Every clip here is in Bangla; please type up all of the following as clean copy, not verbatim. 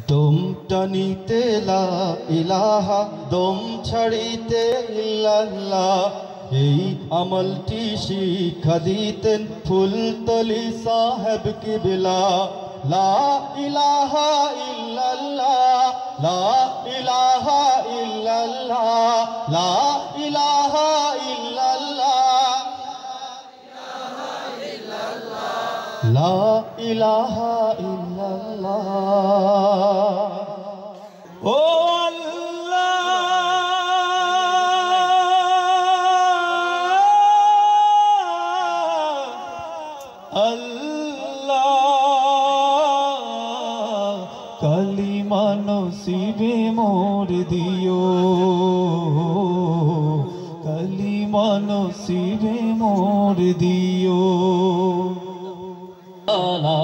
দম টানিতে লা ইলাহা, দম ছাড়িতে ইল্লাল্লাহ, এই আমলটি শিক্ষা দিতেন ফুলতলি সাহেব কিবলা। লা ইলাহা ইল্লাল্লাহ, লা ইলাহা ইল্লাল্লাহ, লা ইলাহা ইল্লাল্লাহ, লা ইলাহা ইল্লাল্লাহ। ও আল্লাহ, আল্লাহ কালিমা নসিবে মোর দিও, কালিমা নসিবে মোর দিও। লা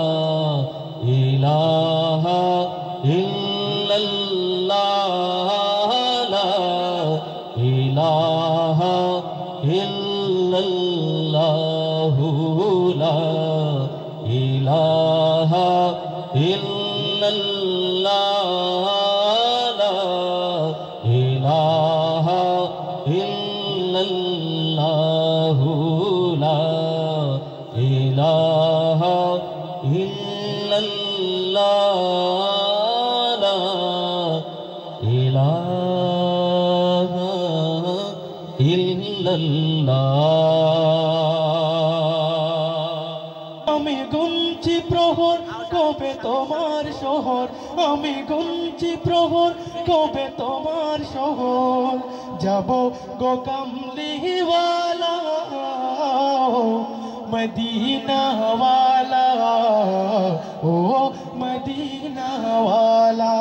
ইলাহা ইল্লাল্লাহ, লা ইলাহা ইল্লাল্লাহ, লা ইলাহা ইল্লাল্লাহ, লা ইলাহা ইল্লাল্লাহ, লা ইলাহা ইল্লাল্লাহ, লা ইলাহা ইল্লাল্লাহ। আমি গুনছি প্রহর কবে তোমার শহর, আমি গুনছি প্রহর কবে তোমার শহর, যাব গো কামলিওয়ালা মদিনা ওয়ালা, ও মদিনা ওয়ালা,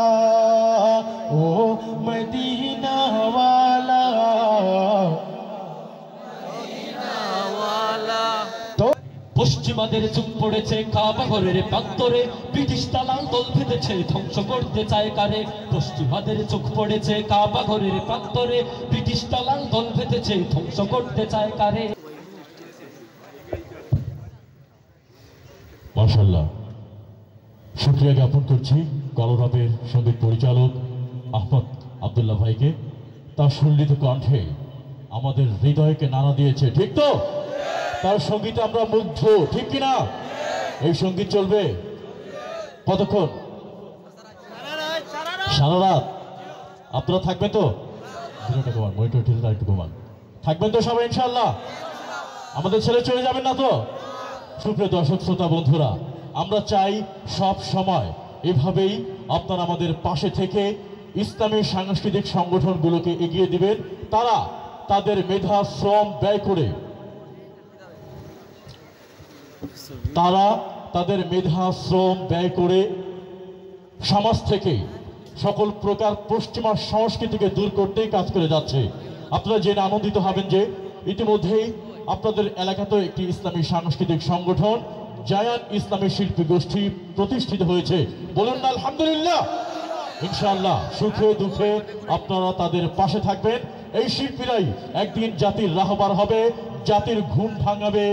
ও মদিনা ওয়ালা। পশ্চিমাদের চুপ পড়েছে কাবা ঘরের প্রান্তরে, ব্রিটিশ দালাল দল বেঁধেছে ধ্বংস করতে চায় কারে। পশ্চিমাদের চোখ পড়েছে কাবা ঘরের প্রান্তরে, ব্রিটিশ দালাল দল বেঁধেছে ধ্বংস করতে চায় কারে। মাশাআল্লাহ, শুকরিয়া জ্ঞাপন করছি কলরবের সঙ্গীত পরিচালক আহমদ আব্দুল্লাহ ভাইকে। তার সুললিত কণ্ঠে আমাদের হৃদয়কে নাড়া দিয়েছে, ঠিক তো? তার সঙ্গীতে আমরা মুগ্ধ, ঠিক কিনা? এই সঙ্গীত চলবে কতক্ষণ? সারা রাত। আপনারা থাকবেন তো? মনিটর ঢিলটা একটু কমান। থাকবেন তো সবাই ইনশাআল্লাহ? আমাদের ছেড়ে চলে যাবেন না তো? সুপ্রিয় দর্শক শ্রোতা বন্ধুরা, আমরা চাই সব সময় এভাবেই আপনারা আমাদের পাশে থেকে ইসলামী সাংস্কৃতিক সংগঠনগুলোকে এগিয়ে দিবেন। তারা তাদের মেধা শ্রম ব্যয় করে, সমাজ থেকে সকল প্রকার পশ্চিমা সংস্কৃতিকে দূর করতেই কাজ করে যাচ্ছে। আপনারা জেনে আনন্দিত হবেন যে ইতিমধ্যেই আপনাদের এলাকাতেও একটি ইসলামী সাংস্কৃতিক সংগঠন জায়ান ইসলামী শিল্পী গোষ্ঠী প্রতিষ্ঠিত হয়েছে। বলুন না আলহামদুলিল্লাহ। ইনশাআল্লাহ সুখে দুঃখে আপনারা তাদের পাশে থাকবেন। এই শিল্পীরাই একদিন জাতির রাহবার হবে, জাতির ঘুম ভাঙাবে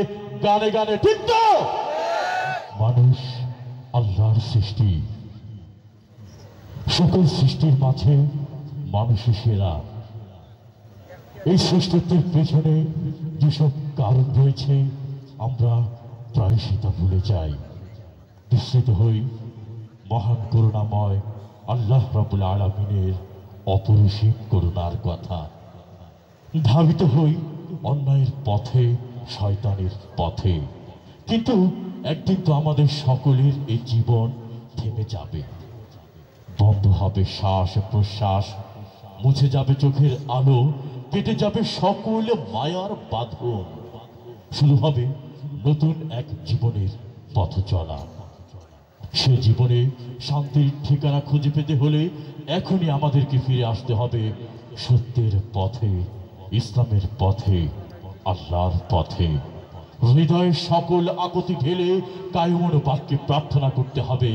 গানে গানে, ঠিক তো? মানুষ আল্লাহর সৃষ্টি, সকল সৃষ্টির মাঝে মানুষই সেরা। এই সৃষ্টিত্বের পেছনে যেসব কারণ রয়েছে আমরা প্রায়শই তা ভুলে যাই, বিস্মৃত হই মহান করুণাময় আল্লাহ রাব্বুল আলামিনের অপরিসীম করুণার কথা। ধাবিত হই অন্যায়ের পথে, শয়তানের পথে। কিন্তু একদিন তো আমাদের সকলের এই জীবন থেমে যাবে, বন্ধ হবে শ্বাস প্রশ্বাস, মুছে যাবে চোখের আলো, কেটে যাবে সকল মায়ার বাঁধন, শুরু হবে নতুন এক জীবনের পথ চলা। সে জীবনে শান্তির ঠিকানা খুঁজে পেতে হলে এখনই আমাদেরকে ফিরে আসতে হবে সত্যের পথে, ইসলামের পথে, আল্লাহর পথে। হৃদয়ের সকল আকুতি ঢেলে কায়মন বাক্যে প্রার্থনা করতে হবে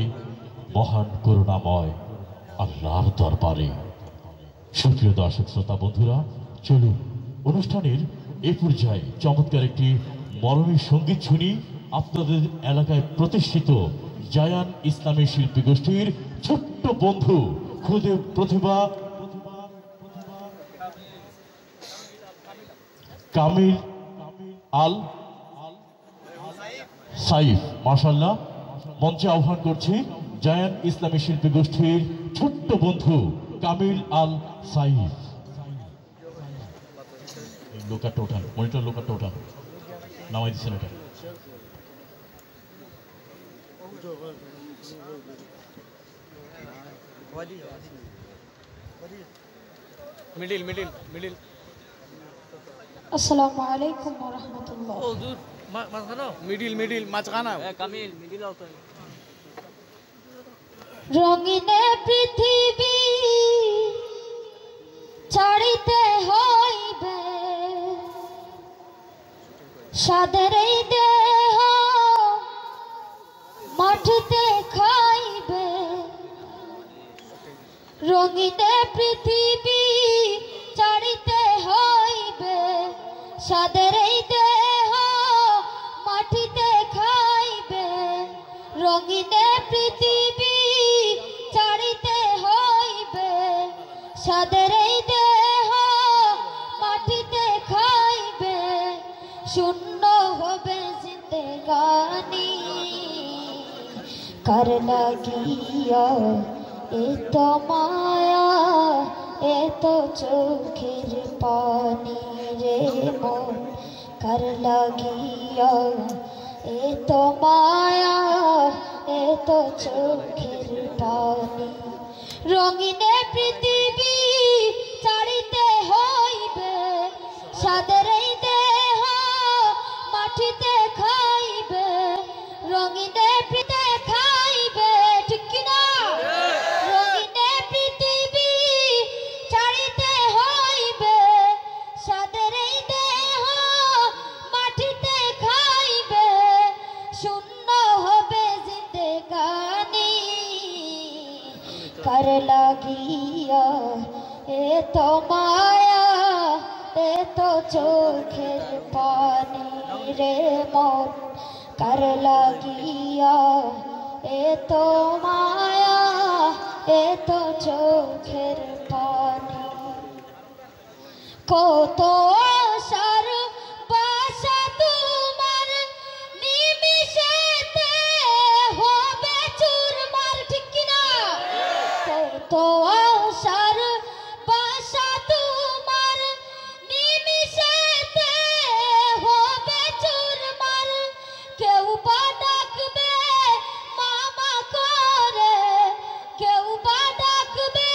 মহান করুণাময় আল্লাহর দরবারে। সুপ্রিয় দর্শক শ্রোতা বন্ধুরা, চলুন অনুষ্ঠানের এই পর্যায়ে চমৎকার একটি মরমী সঙ্গীত শুনি আপনাদের এলাকায় প্রতিষ্ঠিত জায়ান ইসলামী শিল্পী গোষ্ঠীর ছোট্ট বন্ধু খুদে প্রতিভা কামিল আল সাইফ মাশাআল্লাহ মঞ্চে আহ্বান করছি জায়ান ইসলামী শিল্পী গোষ্ঠীর ছোট্ট বন্ধু কামিল আল সাইফ। লোকাটা ওঠান, মনিটর লোকাটা ওঠান, নামাই দিচ্ছেন এটা। Middle middle middle. আসসালামু আলাইকুম ওয়া রাহমাতুল্লাহ। ও দূর মাঝখানে মিডিল মিডিল মাঝখানে কামিল মিডিল আউট। রঙিনে পৃথিবী ছাড়িতে হইবে, সাদের এই দেহ মাটিতে খাইবে। রঙিনে পৃথিবী ছাড়িতে হইবে, সাদের এই দেহ মাটিতে খাইবে। রঙিনে পৃথিবী ছাড়িতে হইবে, সাদের এই দেহ মাটিতে খাইবে। শূন্য হবে জিন্দেগানি, কার লাগিয়া এত মায়া এত চোখের পানি রে মন, কার লাগিয়া এত মায়া এত চোখের পানি। রঙিনে পৃথিবী ছাড়িতে হইবে, সাদের এই দেহ মাটিতে খাইবে। রঙিনে পৃথিবী খাইবে, ঠিক কিনা? রঙিনে পৃথিবী ছাড়িতে হইবে, সাদের এই দেহ মাটিতে খাইবে। শূন্য হবে জিন্দেগানি, কার লাগিয়া এত মায়া এত চোখের পানি রে মন, কার লাগিয়া এত মায়া এত চোখের পানি। কত আশার বাসা তোমার নিমিষেতে হবে চুরমার, ঠিক কিনা? কত আশার বাসা তোমার নিমিষেতে হবে চুরমার। কেউ বা ডাকবে মামা করে, কেউ বা ডাকবে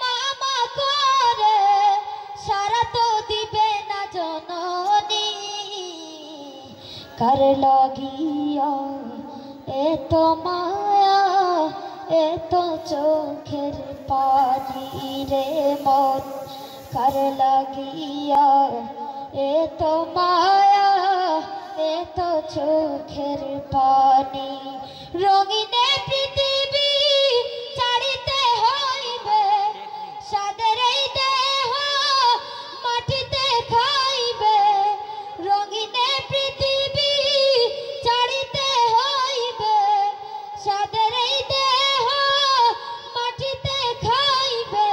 মামা করে, সারা তো দিবে না জননী। কার লাগিয়া এত মায়া এত চোখের পানি রে মন, কার লাগিয়া এত মায়া এত চোখের পানি। রঙিনে পৃথিবী ছাড়িতে হইবে, সাদের এই দেহ মাটিতে খাইবে। রঙিনে পৃথিবী ছাড়িতে হইবে, সাদের এই দেহ মাটিতে খাইবে।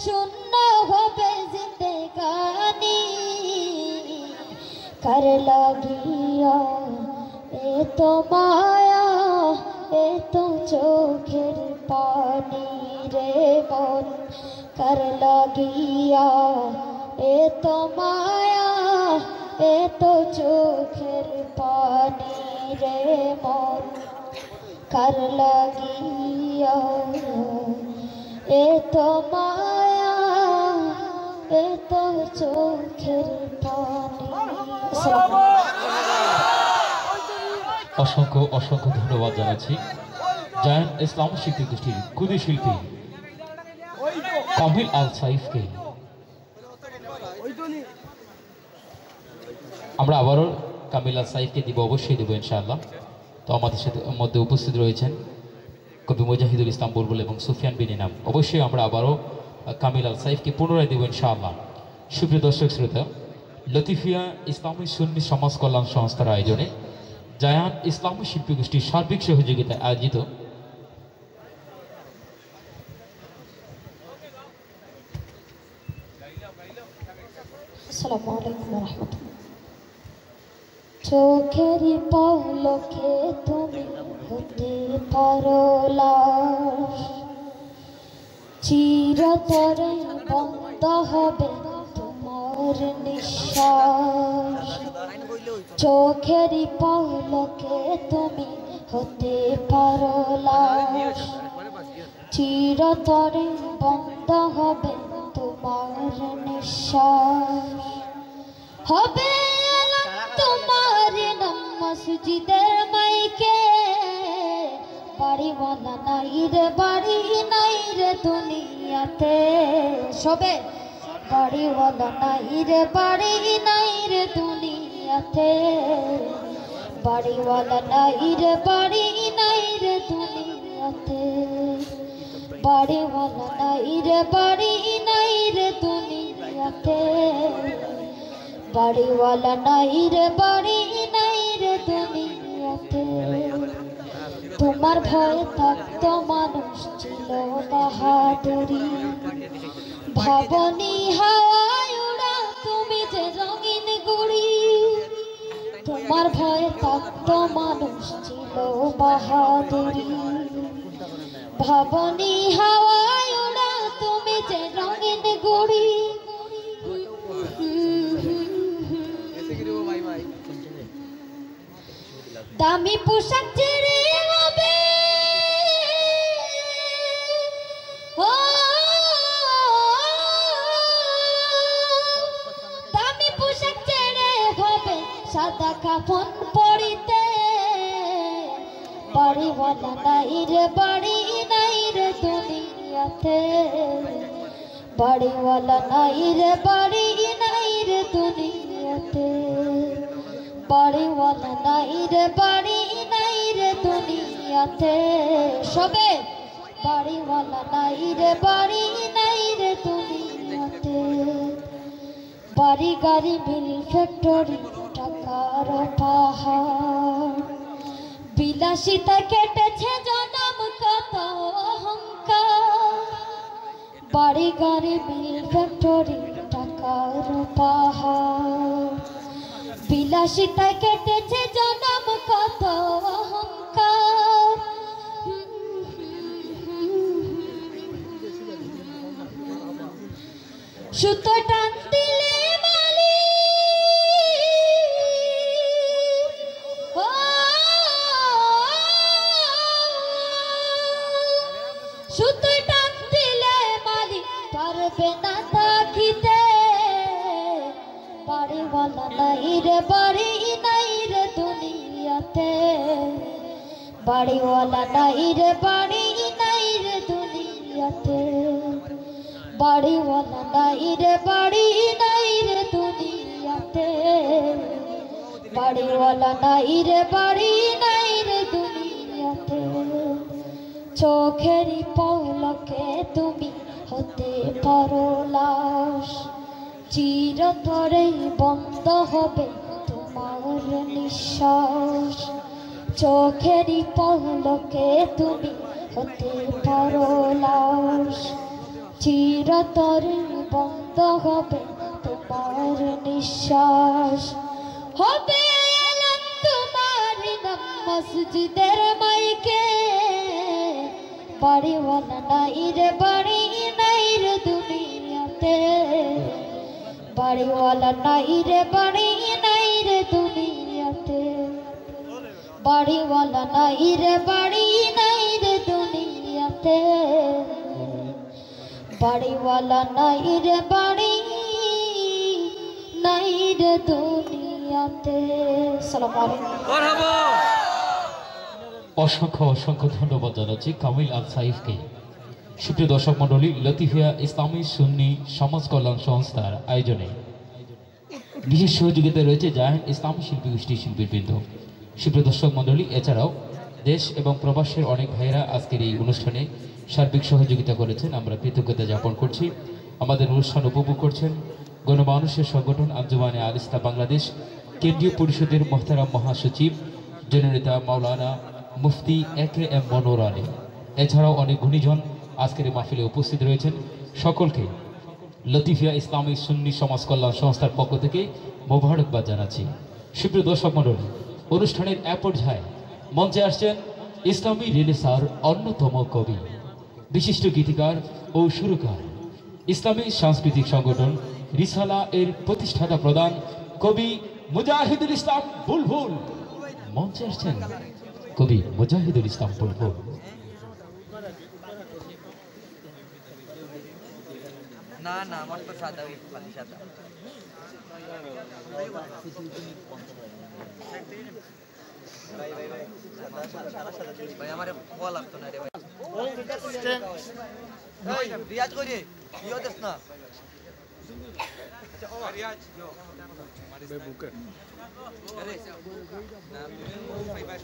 শূন্য হবে জিন্দেগানি, কার লাগিয়া এত মায়া এত চোখের পানি রে মন, কার লাগিয়া এত মায়া এত চোখের পানি রে মন, কার লাগিয়া এত মায়া এত চোখের পানি। অসংখ্য অসংখ্য ধন্যবাদ জানাচ্ছি জায়ান ইসলাম শিল্পী গোষ্ঠীর ক্ষুদে শিল্পী কামিল আল সাইফকে। আমরা আবারও কামিল আল সাইফকে দিব, অবশ্যই দেবো ইনশাআল্লাহ। তো আমাদের সাথে মধ্যে উপস্থিত রয়েছেন কবি মুজাহিদুল ইসলাম বুলবুল এবং সুফিয়ান বিন ইনাম। অবশ্যই আমরা আবারও কামিল আল সাইফকে পুনরায় দেবো ইনশাআল্লাহ। সুপ্রিয় দর্শক শ্রোতা, লতিফিয়া ইসলামী সুন্নি সমাজ কল্যাণ সংস্থার আয়োজনে জায়ান ইসলামী শিল্পী গোষ্ঠীর সার্বিক সহযোগিতায় আয়োজিত আসসালামু আলাইকুম ওয়া রাহমাতুল্লাহ। চোখেরই পলকে তুমি হতে পারো লাশ, চিরতরে বন্ধ হবে তোমার নিঃশ্বাস। চোখেরই পলকে তুমি হতে পারো লাশ, চিরতরে বন্ধ হবে তোমার নিঃশ্বাস। হবে তোমার নাম মসজিদের মাইকে, বাড়িওয়ালা নাই রে বাড়ি নাই রে দুনিয়াতে। সবে বাড়িওয়ালা নাই রে বাড়ি নাই রে দুনিয়াতে, বাড়িওয়ালা নাই রে বাড়ি নাই রে দুনিয়াতে, বাড়িওয়ালা নাই রে বাড়ি নাই রে দুনিয়াতে, বাড়িওয়ালা নাই রে বাড়ি নাই রে দুনিয়াতে। তোমার ভয়ে থাকতো মানুষ ছিল বাহাদুরি, ভাবনি হাওয়ায় উড়া তুমি যে রঙিন গুড়ি। তোমার ভয়ে থাকতো মানুষ ছিল বাহাদুরি, ভাবনি হাওয়ায় উড়া তুমি যে রঙিন গুড়ি। দামি পোশাক ছেড়ে হবে ও, দামি পোশাক ছেড়ে হবে সাদা কাফন পরিতে, বাড়িওয়ালা নাই রে বাড়ি নাই রে দুনিয়াতে, বাড়িওয়ালা নাই রে বাড়ি নাই রে দুনিয়াতে, বাড়িওয়ালা নাই রে বাড়ি নাই রে দুনিয়াতে। সবে বাড়িওয়ালা নাই রে বাড়ি নাই রে দুনিয়াতে। বাড়ি গাড়ি মিল ফ্যাক্টরি টাকার পাহাড়, বিলাসিতা কেটেছে জনম কত অহংকার। বাড়ি গাড়ি মিল ফ্যাক্টরি টাকার পাহাড়, বিলাসিতা কেটেছে জনম কত অহংকার। সুতো টান দিলে মালি ও, সুতো টান দিলে মালি পারবে না থাকিতে, বাড়িওয়ালা নাই রে বাড়ি নাই রে দুনিয়াতে, বাড়িওয়ালা নাই রে বাড়ি নাই রে দুনিয়াতে, বাড়িওয়ালা নাই রে বাড়ি নাই রে দুনিয়াতে, বাড়িওয়ালা নাই রে বাড়ি নাই রে দুনিয়াতে। চোখেরই পলকে তুমি হতে পারো লাশ, চিরতরে বন্ধ হবে তোমার নিঃশ্বাস। চোখেরই পলকে তুমি হতে পারো লাশ, চিরতরে বন্ধ হবে তোমার নিঃশ্বাস। হবে তোমার নাম মসজিদের মাইকে, বাড়িওয়ালা নাই রে বাড়ি নাই রে দুনিয়াতে, বাড়িওয়ালা নাই রে বাড়ি নাই রে দুনিয়াতে, বাড়িওয়ালা নাই রে বাড়ি নাই রে দুনিয়াতে, বাড়িওয়ালা নাই রে বাড়ি নাই রে দুনিয়াতে। আসসালামু আলাইকুম। অসংখ্য অসংখ্য ধন্যবাদ জানাচ্ছি কামিল আল সাইফকে। সুপ্রিয় দর্শক মণ্ডলী, লতিফিয়া ইসলামী সুন্নি সমাজ কল্যাণ সংস্থার আয়োজনে বিশেষ সহযোগিতায় রয়েছে জায়ান্ট ইসলামী শিল্পী গোষ্ঠীর শিল্পীবৃন্দ। সুপ্রিয় দর্শক মণ্ডলী, এছাড়াও দেশ এবং প্রবাসের অনেক ভাইয়েরা আজকের এই অনুষ্ঠানে সার্বিক সহযোগিতা করেছেন, আমরা কৃতজ্ঞতা জ্ঞাপন করছি। আমাদের অনুষ্ঠান উপভোগ করছেন গণমানুষের সংগঠন আঞ্জুমানে আল ইসলাম বাংলাদেশ কেন্দ্রীয় পরিষদের মোহতারাম মহাসচিব জননেতা মাওলানা মুফতি AKM মনোয়ার আলী। এছাড়াও অনেক গুণীজন আজকের এই মাহফিলে উপস্থিত রয়েছেন। সকলকে লতিফিয়া ইসলামী সুন্নি সমাজ কল্যাণ সংস্থার পক্ষ থেকে মোবারকবাদ জানাচ্ছি। সুপ্রিয় দর্শক মণ্ডলী, অনুষ্ঠানের এক পর্যায়ে মঞ্চে আসছেন ইসলামী রেনেসাঁর অন্যতম কবি, বিশিষ্ট গীতিকার ও সুরকার, ইসলামী সাংস্কৃতিক সংগঠন রিসালা এর প্রতিষ্ঠাতা প্রধান কবি মুজাহিদুল ইসলাম বুলবুল। মঞ্চে আসছেন কবি মুজাহিদুল ইসলাম বুলবুল। না না, আমার তো সাদা, খালি সাদা। ভাই আমার ফল লাগতো না রে ভাই। রিয়াজ করি ইও দেস না।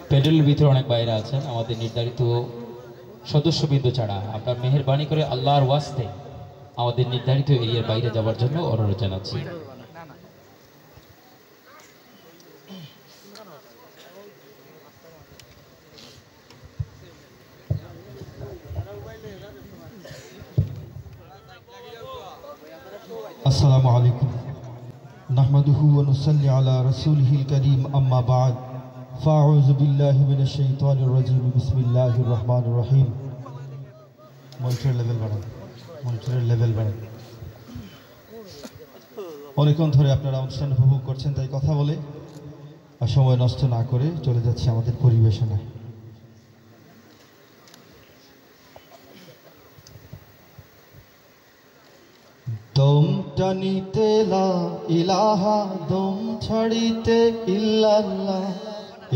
প্যান্ডেলের ভিতরে অনেক বাইরে আছেন, আমাদের নির্ধারিত সদস্যবৃন্দ ছাড়া আমরা মেহেরবানি করে আল্লাহর ওয়াস্তে আমাদের নির্ধারিত এরিয়ার বাইরে যাওয়ার জন্য অনুরোধ জানাচ্ছি। আসসালামু আলাইকুম নাহমাদুহু ওয়া নুসাল্লি আলা রাসূলিহিল কারীম আম্মা বা'দ ফাআউযু বিল্লাহি মিনাশ শাইতানির রাজীম বিসমিল্লাহির রহমানির রহিম। মনিটরের লেভেল বাড়ান। অনেকক্ষণ ধরে আপনারা অনুষ্ঠান উপভোগ করছেন, তাই কথা বলে আর সময় নষ্ট না করে চলে যাচ্ছি আমাদের পরিবেশনায়। দম টানিতে লা ইলাহা, দম ছাড়িতে ইল্লাল্লাহ,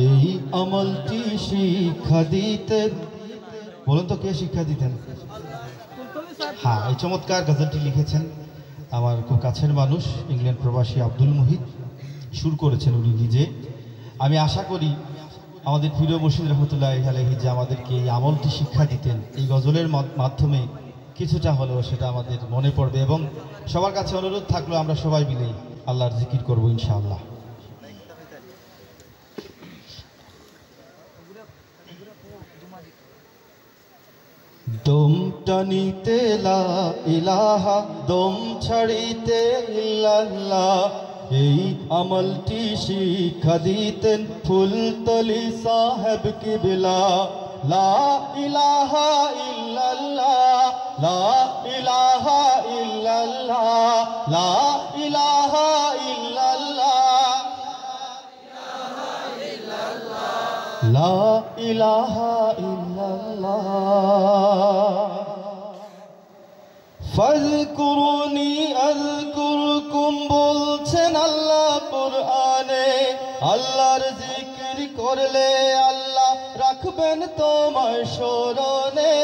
এই আমলটি শিক্ষা দিতেন। বলুন তো কে শিক্ষা দিতেন? হ্যাঁ, এই চমৎকার গজলটি লিখেছেন আমার খুব কাছের মানুষ, ইংল্যান্ড প্রবাসী আব্দুল মুহিত। সুর করেছেন উনি নিজে। আমি আশা করি আমাদের প্রিয় মুর্শিদ রহমতুল্লাহি আলাইহি যে আমাদেরকে এই আমলটি শিক্ষা দিতেন, এই গজলের মাধ্যমে কিছুটা হলেও সেটা আমাদের মনে পড়বে। এবং সবার কাছে অনুরোধ থাকলো আমরা সবাই মিলেই আল্লাহর জিকির করব ইনশাআল্লাহ। দম টানিতে লা ইলাহা, দম ছাড়িতে ইল্লাল্লাহ, এই আমলটি শিক্ষা দিতেন ফুলতলি সাহেব কিবলা। লা ইলাহা ইল্লাল্লাহ, লা ইলাহা ইল্লাল্লাহ, লা ইলাহা ইল্লাল্লাহ, লা ইলাহা ইল্লাল্লাহ। ফাযকুরুনি আযকুরকুম বলছেন আল্লাহ কুরআনে। আল্লাহর জিকির করলে আল্লাহ রাখবেন তোমার স্মরণে।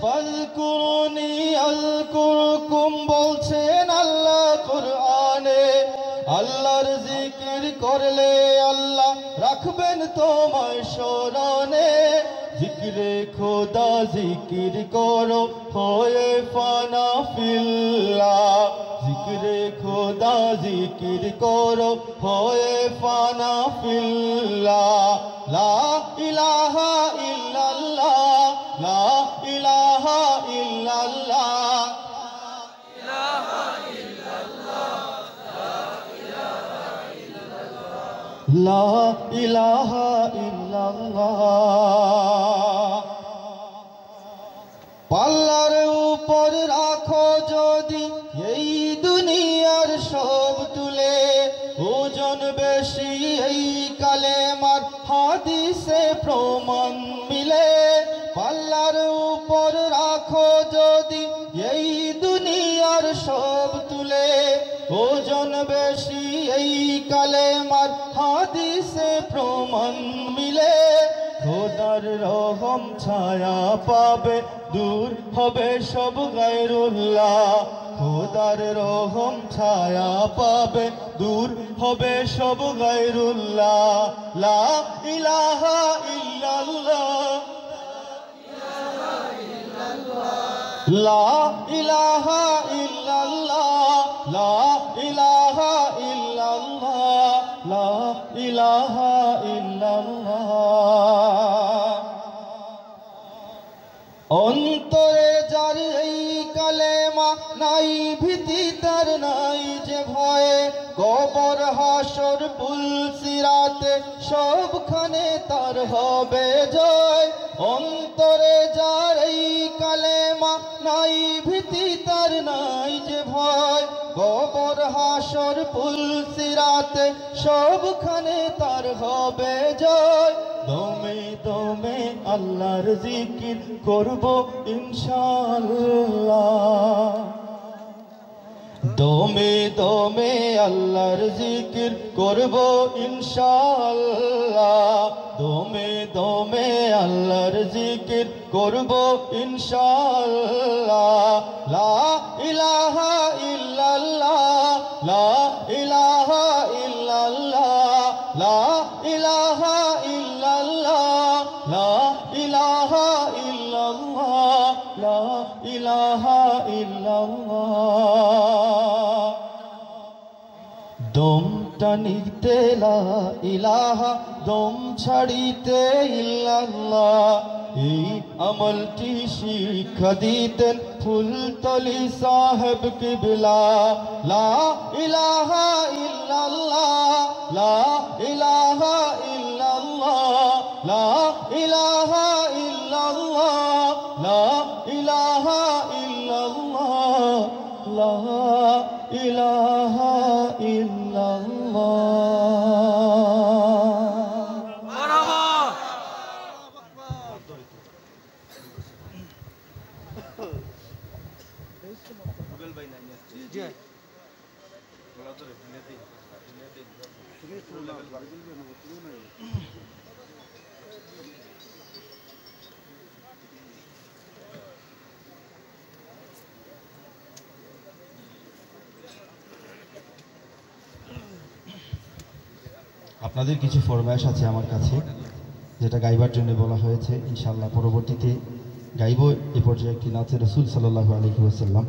ফাযকুরুনি আযকুরকুম বলছেন আল্লাহ কুরআনে। আল্লাহর জিকির করলে আল্লাহ রাখবেন তোমার স্মরণে। জিকিরে খোদা জিকির করো হয়ে ফানা ফিল্লাহ। জিকিরে খোদা জিকির করো হয়ে ফানা ফিল্লাহ। লা ইলাহা ইল্লাল্লাহ, লা ইলাহা ইল্লাল্লাহ, লা ইলাহা ইল্লাল্লাহ। পাল্লার উপর রাখো যদি এই দুনিয়ার সব তুলে, ওজন বেশি এই কালেমার হাদিসে প্রমাণ মিলে। পাল্লার উপর রাখো যদি এই দুনিয়ার সব তুলে, ওজন বেশি এই কালেমার হাদিসে প্রমাণ মিলে। খোদার রহম ছায়া পাবে, দূর হবে সব গায়রুল্লাহ। খোদার রহম ছায়া পাবে, দূর হবে সব গায়রুল্লাহ। লা ইলাহা ইল্লাল্লাহ, লা ইলাহা ইল্লাল্লাহ, লা ইলাহা ইল্লাল্লাহ, লা ইলাহা ইল্লাল্লাহ। অন্তরে যার এই কালেমা নাই ভীতি তার নাই যে ভয়ে কবর হাসর পুলসিরাতে সবখানে তার হবে জয় অন্তরে যার এই কালেমা নাই ভীতি তার নাই যে ভয় কবর হাসর পুলসিরাতে সবখানে তার হবে জয় দমে দমে আল্লাহর জিকির করব ইনশাআল্লাহ দমে দমে আল্লাহর জিকির করব ইনশাআল্লাহ দমে দমে আল্লাহর জিকির করব ইনশাআল্লাহ লা ইলাহা ইল্লাল্লাহ লা ইলাহা ইল্লাল্লাহ লা ইলাহা ইল্লাল্লাহ লা ইলাহা ইল্লাল্লাহ লা ইলাহা ইল্লাল্লাহ দম টানিতে লা ইলাহা দম ছাড়িতে ইল্লাল্লাহ এই আমলটি শিক্ষা দিতেন ফুলতলি সাহেব কিবলা লা ইলাহা ইল্লাল্লাহ লা ইলাহা ইল্লাল্লাহ লা ইলাহা ইল্লাল্লাহ লা ইলাহা ইল্লাল্লাহ লা ইলাহা ইল্লাল্লাহ আপনাদের কিছু ফরমায়েশ আছে আমার কাছে যেটা গাইবার জন্য বলা হয়েছে ইনশাআল্লাহ পরবর্তীতে গাইব এ পর্যায়ে একটি নাচে রাসূল সাল্লাল্লাহু আলাইহি ওয়াসাল্লাম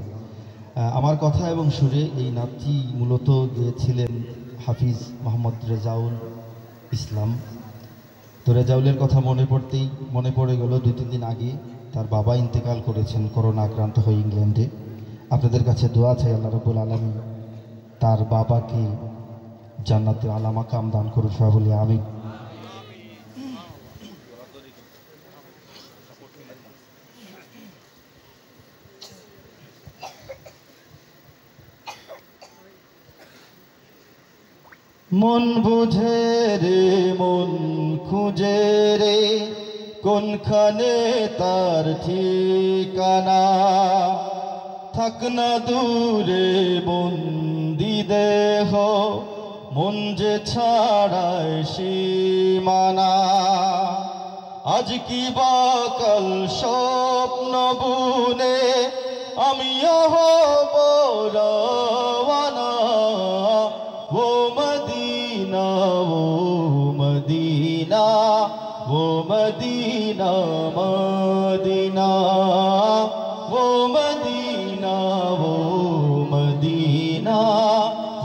আমার কথা এবং সুরে এই নাচটি মূলত গেয়েছিলেন হাফিজ মোহাম্মদ রেজাউল ইসলাম তো রেজাউলের কথা মনে পড়ে গেল 2-3 দিন আগে তার বাবা ইন্তেকাল করেছেন করোনা আক্রান্ত হয়ে ইংল্যান্ডে আপনাদের কাছে দোয়া চাই আল্লাহ রাব্বুল আলামিন তার বাবাকে জান্নাতে আলা মাকাম দান করুন সবাই বলি আমিন মন বুঝে রে মন খুঁজে রে কোনখানে তার ঠিকানা থাক না দূরে বন্দি দেহ মন যে ছাড়ায় সীমানা আজ কি বা কাল স্বপ্ন বুনে আমিও হব রওয়ানা ও মদিনা ও মদিনা ও মদিনা মদিনা ও মদিনা ও মদিনা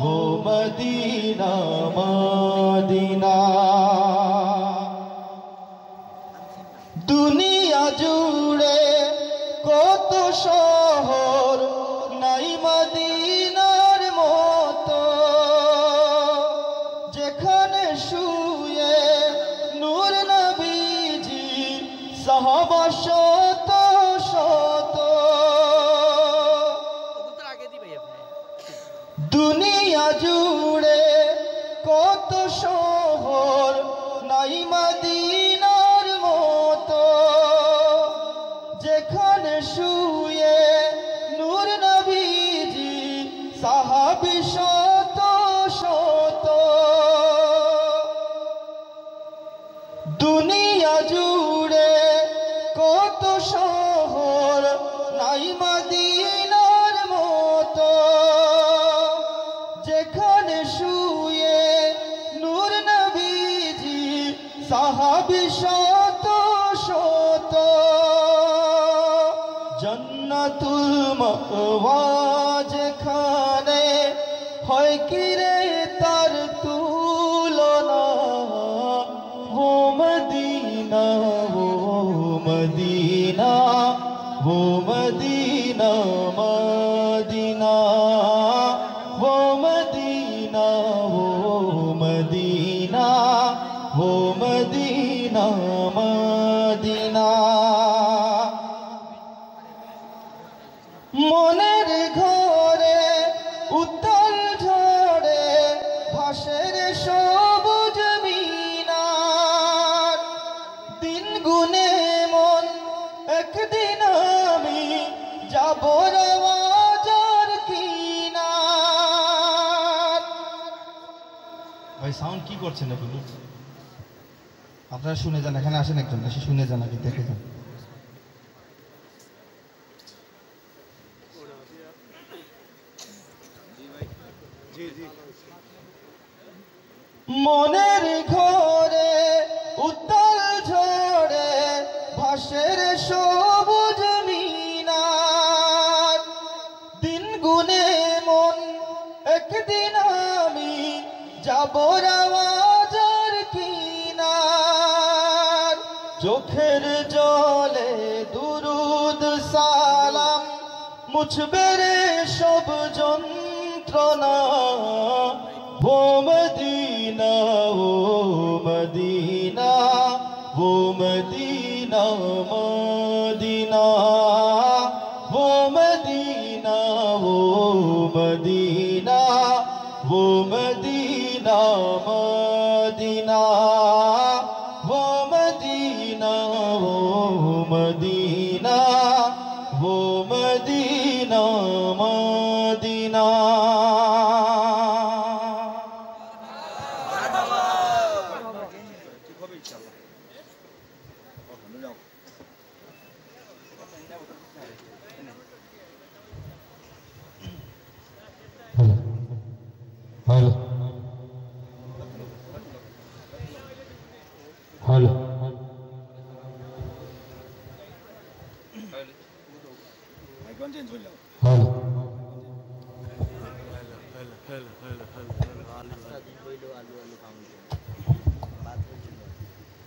ও মদিনা মদিনা দুনিয়া জুড়ে কত শহর নাই মদিনার মতো যেখানে শুয়ে নূর নবীজি সাহাবা শত শত দুনিয়া জুড়ে কত শহর নাই মদিনার মতো যেখানে শুয়ে নূর নবীজি সাহাবী শত শত দুনিয়া জুড়ে কত শহর নাই মদিনার মতো যেখানে শুয়ে নূর নবীজি সাহাবী শত শত জান্নাতুল মাওয়া যেখানে হয় কি রে তার তুলনা ও মদিনা ও মদিনা ও মদিনা মদিনা মদিনা ও মদিনা ও মদিনা ও মদিনা মদিনা মনের ঘরে উত্তাল ঝড়ে ভাসের সবুজ মিনার দিন গুনে মন একদিন আমি যাব রাজার কিনার। ভাই সাউন্ড কি করছেন এগুলো? আপনারা শুনে যান, এখানে আসেন একজন, এসে শুনে যান, আগে দেখে যান। মনের ঘরে উত্তাল ঝড়ে ভাসের সবুজ মিনার দিন গুনে মন একদিন আমি যাব রাজার কিনার। চোখের জলে দুরুদ সালাম মুছবে রে সব যন্ত্রণা। ও মদিনা ও মদিনা ও মদিনা মদিনা ও মদিনা ও মদিনা ও মদিনা মদিনা ও মদিনা ও মদিনা ও Medina Medina. Hello hello hello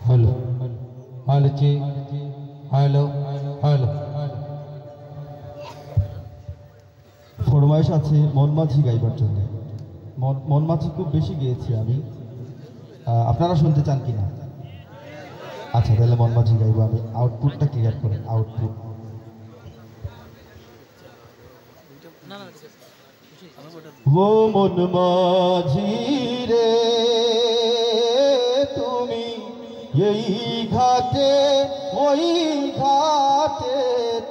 hello hello জি হ্যালো হ্যালো ফরমাইশ আছে মনমাঝি গাইবার জন্য। মনমাঝি খুব বেশি গেয়েছি আমি, আপনারা শুনতে চান কিনা? আচ্ছা তাহলে মনমাঝি গাইবো আমি। আউটপুটটা ক্লিয়ার করেন, আউটপুট। ও মনমাঝি রে তুমি এই ঘাটে ওই ঘাটে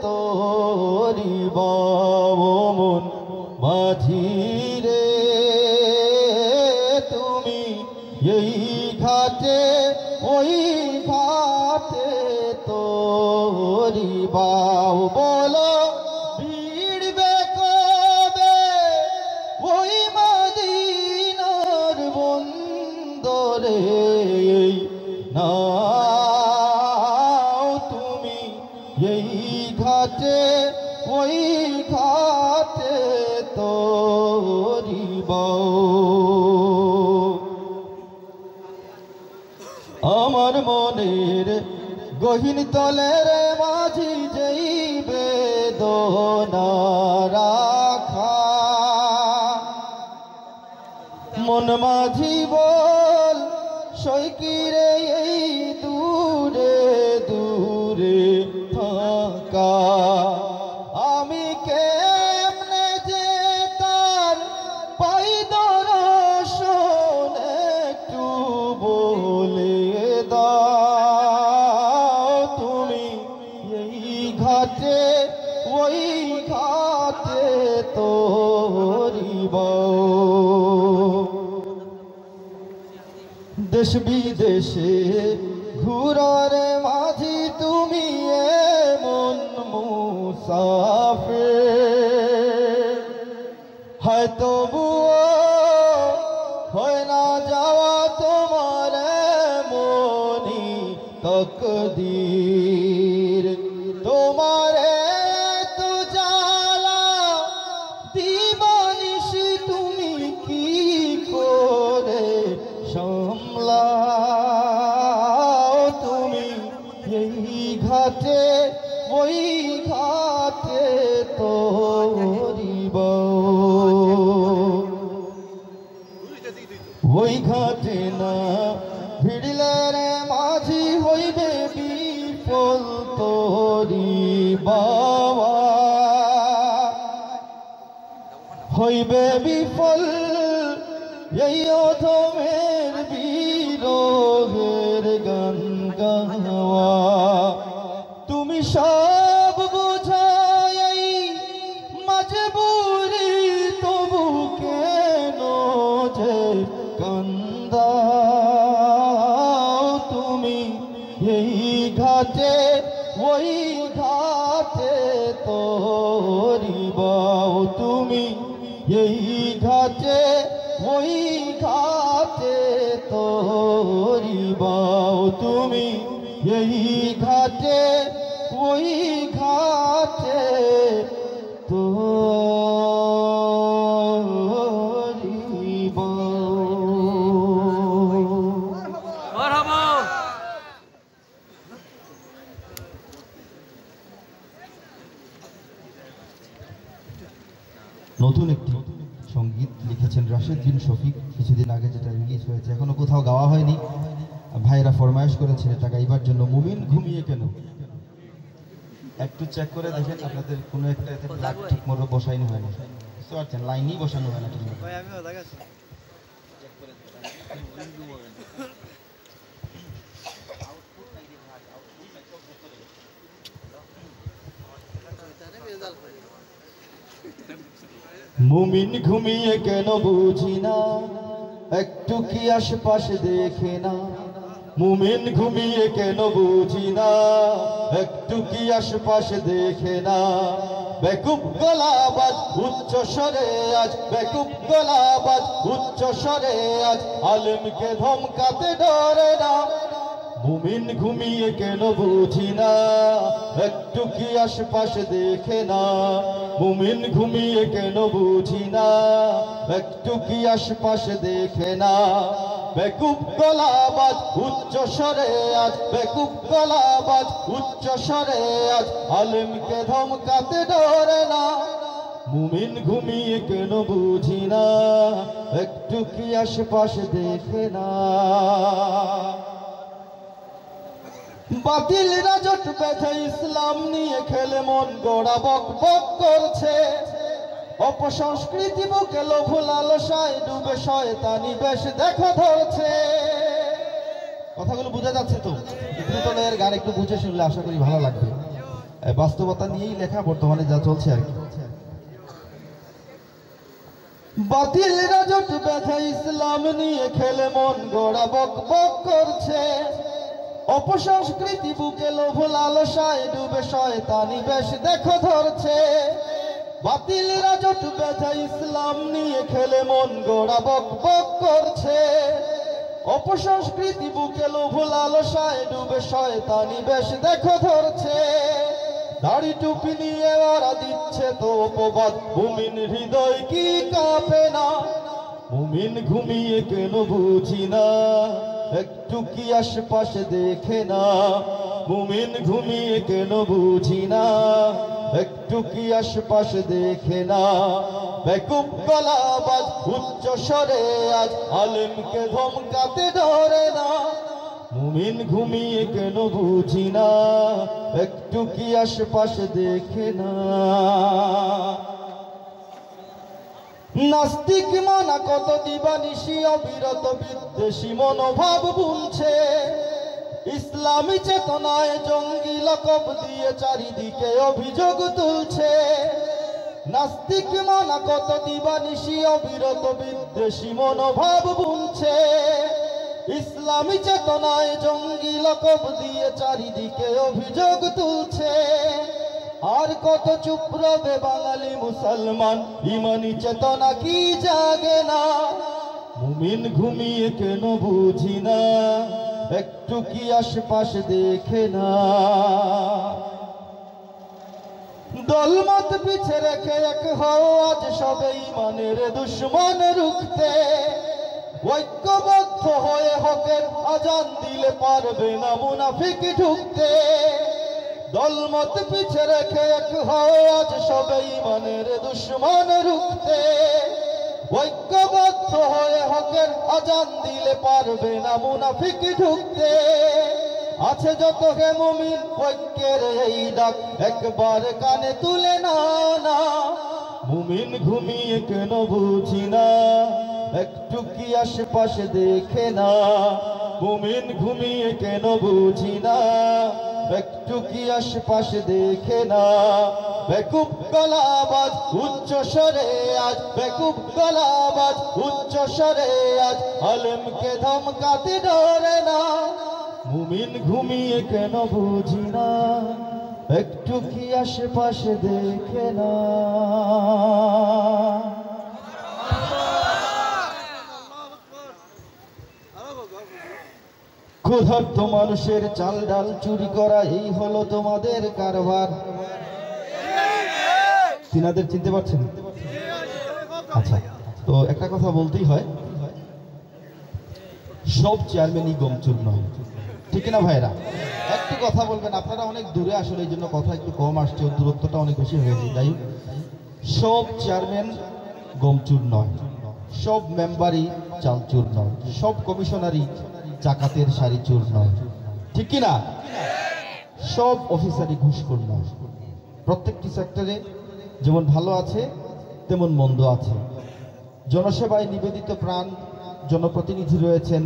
তোরি বাবু মন মাঝি রে তুমি এই ঘাটে ওই ঘাটে তোরি বাবু বলো ভিড়বে কবে ওই মদিনার বন্দরে নাও তুমি এই ঘাটে ওই ঘাটে তোরি বাউ। আমার মনের গহীন তলের মাঝি যেই বেদনা রাখা মন মাঝি বল সৈকিরে এই দূরে দূরে থাকা আমি কেমনে যে তার পাই দর্শন একটু বলে দাও তুমি এই ঘাটে ওই ঘাটে তোরি বাউ। দেশ বিদেশে ঘুরার মাঝি তুমি এমন মুসাফির হয় তবুও হয় না যাওয়া তোমার মনি তকদীর। তোমার তো জ্বালা দিবানিশি তুমি কি করে সামলাও তুমি এই ঘাটে ওই ঘাটে তোরিব ওই ঘাটে না ভিড়লে রে মাঝি হইবে বিফল তোরিব হইবে বিফল এই অধমের বিরোহের গান গাওয়া তুমি সব বুঝাই মজবুরি তবু কেন যে কান্দাও তুমি এই ঘাটে ওই ঘাটে তোরিবাও তুমি এই ঘাটে ওই ঘাটে তোরিবাও তুমি এই ঘাটে ওই ঘাটে নতুন একটি সঙ্গীত লিখেছেন রাশেদ বিন শফিক কিছুদিন আগে যেটা রিলিজ হয়েছে এখনো কোথাও গাওয়া হয়নি ভাইরা ফরমায়েশ করেছেন এটা গাইবার জন্য মুমিন ঘুমিয়ে কেন একটু চেক করে দেখেন আপনাদের কোনো একটা এতে প্লাগ ঠিক মতো বসাইনি হয় না বুঝতে পারছেন লাইনই বসানো হয় না ঠিক মতো মুমিন ঘুমিয়ে কেন বুঝি না একটু কি আশপাশে দেখে না মুমিন ঘুমিয়ে কেন বুঝি না একটু কি আশপাশে দেখে না বেকুব গলাবাজ উচ্চ স্বরে আজ বেকুব গলাবাজ উচ্চ স্বরে আজ আলেমকে ধমকাতে ডরে না মুমিন ঘুমিয়ে কেন বুঝি না একটু কি আশপাশে দেখে না মুমিন ঘুমিয়ে কেন বুঝি না একটু কি আশপাশে দেখে না বেকুব গলাবাজ উচ্চ স্বরে আজ বেকুব গলাবাজ উচ্চ স্বরে আজ আলেমকে ধমকাতে ডরে না মুমিন ঘুমিয়ে কেন বুঝি না একটু কি আশপাশে দেখে না বাতিল রাজট বেঁধে ইসলাম নিয়ে খেলে মন গোড়া বক বক করছে অপসংস্কৃতি বুকে লোভ লালসায় ডুবে শয়তানি বেশ দেখো ধরছে কথাগুলো বোঝা যাচ্ছে তো বিদ্যুতের গান একটু বুঝে শুনলে আশা করি ভালো লাগবে বাস্তবতা নিয়েই লেখা বর্তমানে যা চলছে আর কি বাতিল রাজট বেঁধে ইসলাম নিয়ে খেলে মন গোড়া বক বক করছে অপসংস্কৃতি বুকে লোভ লালসায় ডুবে শয়তানি বেশ দেখো ধরছে বাতিল রাজট বেঁধে ইসলাম নিয়ে খেলে মন গোড়া বক বক করছে অপসংস্কৃতি বুকে লোভ লালসায় ডুবে শয়তানি বেশ দেখো ধরছে দাড়ি টুপি নিয়ে ওরা দিচ্ছে তো অপবাদ মুমিন হৃদয় কি কাঁপে না মুমিন ঘুমিয়ে কেন বুঝি না একটু কি আশপাশে দেখে না মুমিন ঘুমিয়ে কেন বুঝি না একটু কি আশপাশে দেখে না বেকুব গলাবাজ উচ্চ স্বরে আজ আলেমকে ধমকাতে ডরে না মুমিন ঘুমিয়ে কেন বুঝি না একটু কি আশপাশে দেখে না নাস্তিক মানা কত দিবানিশি অবিরত বিদ্বেষী মনোভাব বুনছে ইসলামী চেতনায় জঙ্গি লকব দিয়ে চারিদিকে অভিযোগ তুলছে নাস্তিক মানা কত দিবানিশি অবিরত বিদ্বেষী মনোভাব বুনছে ইসলামী চেতনায় জঙ্গি লকব দিয়ে চারিদিকে অভিযোগ তুলছে আর কত চুপ রবে বাঙালি মুসলমান ইমানি চেতনা কি জাগে না মুমিন ঘুমিয়ে কেন বুঝি না একটু কি আশপাশে দেখে না দলমত পিছে রেখে এক হও আজ সবে ইমানের দুশ্মন রুখতে ঐক্যবদ্ধ হয়ে হকের আজান দিলে পারবে না মুনাফিক ঢুকতে দলমত পিছে রেখে এক হও আজ সবে ইমানের দুশ্মন রুখতে। ঐক্যবদ্ধ হয়ে হকের আজান দিলে পারবে না মুনাফিক ঢুকতে। আছে যত হে মুমিন ঐক্যের এই ডাক একবার কানে তুলে না না। মুমিন ঘুমিয়ে কেন বুঝি না, একটু কি আশেপাশে দেখে না। মুমিন ঘুমিয়ে কেন বুঝি না, একটু কি আশেপাশে দেখে না। বেকুব গলাবাজ উচ্চ স্বরে আজ, বেকুব গলাবাজ উচ্চ স্বরে আজ আলেমকে ধমকাতে ডরে না। মুমিন ঘুমিয়ে কেন বুঝি না, একটু কি আশেপাশে দেখে না। ক্ষুধার্ত মানুষের চাল ডাল চুরি করা এই হলো তোমাদের কারবার। তিনাদের চিনতে পারছেন? আচ্ছা, তো একটা কথা বলতেই হয়, সব চেয়ারম্যানই গমচুর নয়, ঠিক না ভাইরা? একটু কথা বলবেন, আপনারা অনেক দূরে আসলে এই জন্য কথা একটু কম আসছে, দূরত্বটা অনেক বেশি হয়েছে। তাই সব চেয়ারম্যান গমচুর নয়, সব মেম্বারই চালচুর নয়, সব কমিশনারই জাকাতের শাড়ি চোর নয়, ঠিক কিনা? সব অফিসারই ঘুষখোর নয়। প্রত্যেকটি সেক্টরে যেমন ভালো আছে তেমন মন্দ আছে। জনসেবায় নিবেদিত প্রাণ জনপ্রতিনিধি রয়েছেন,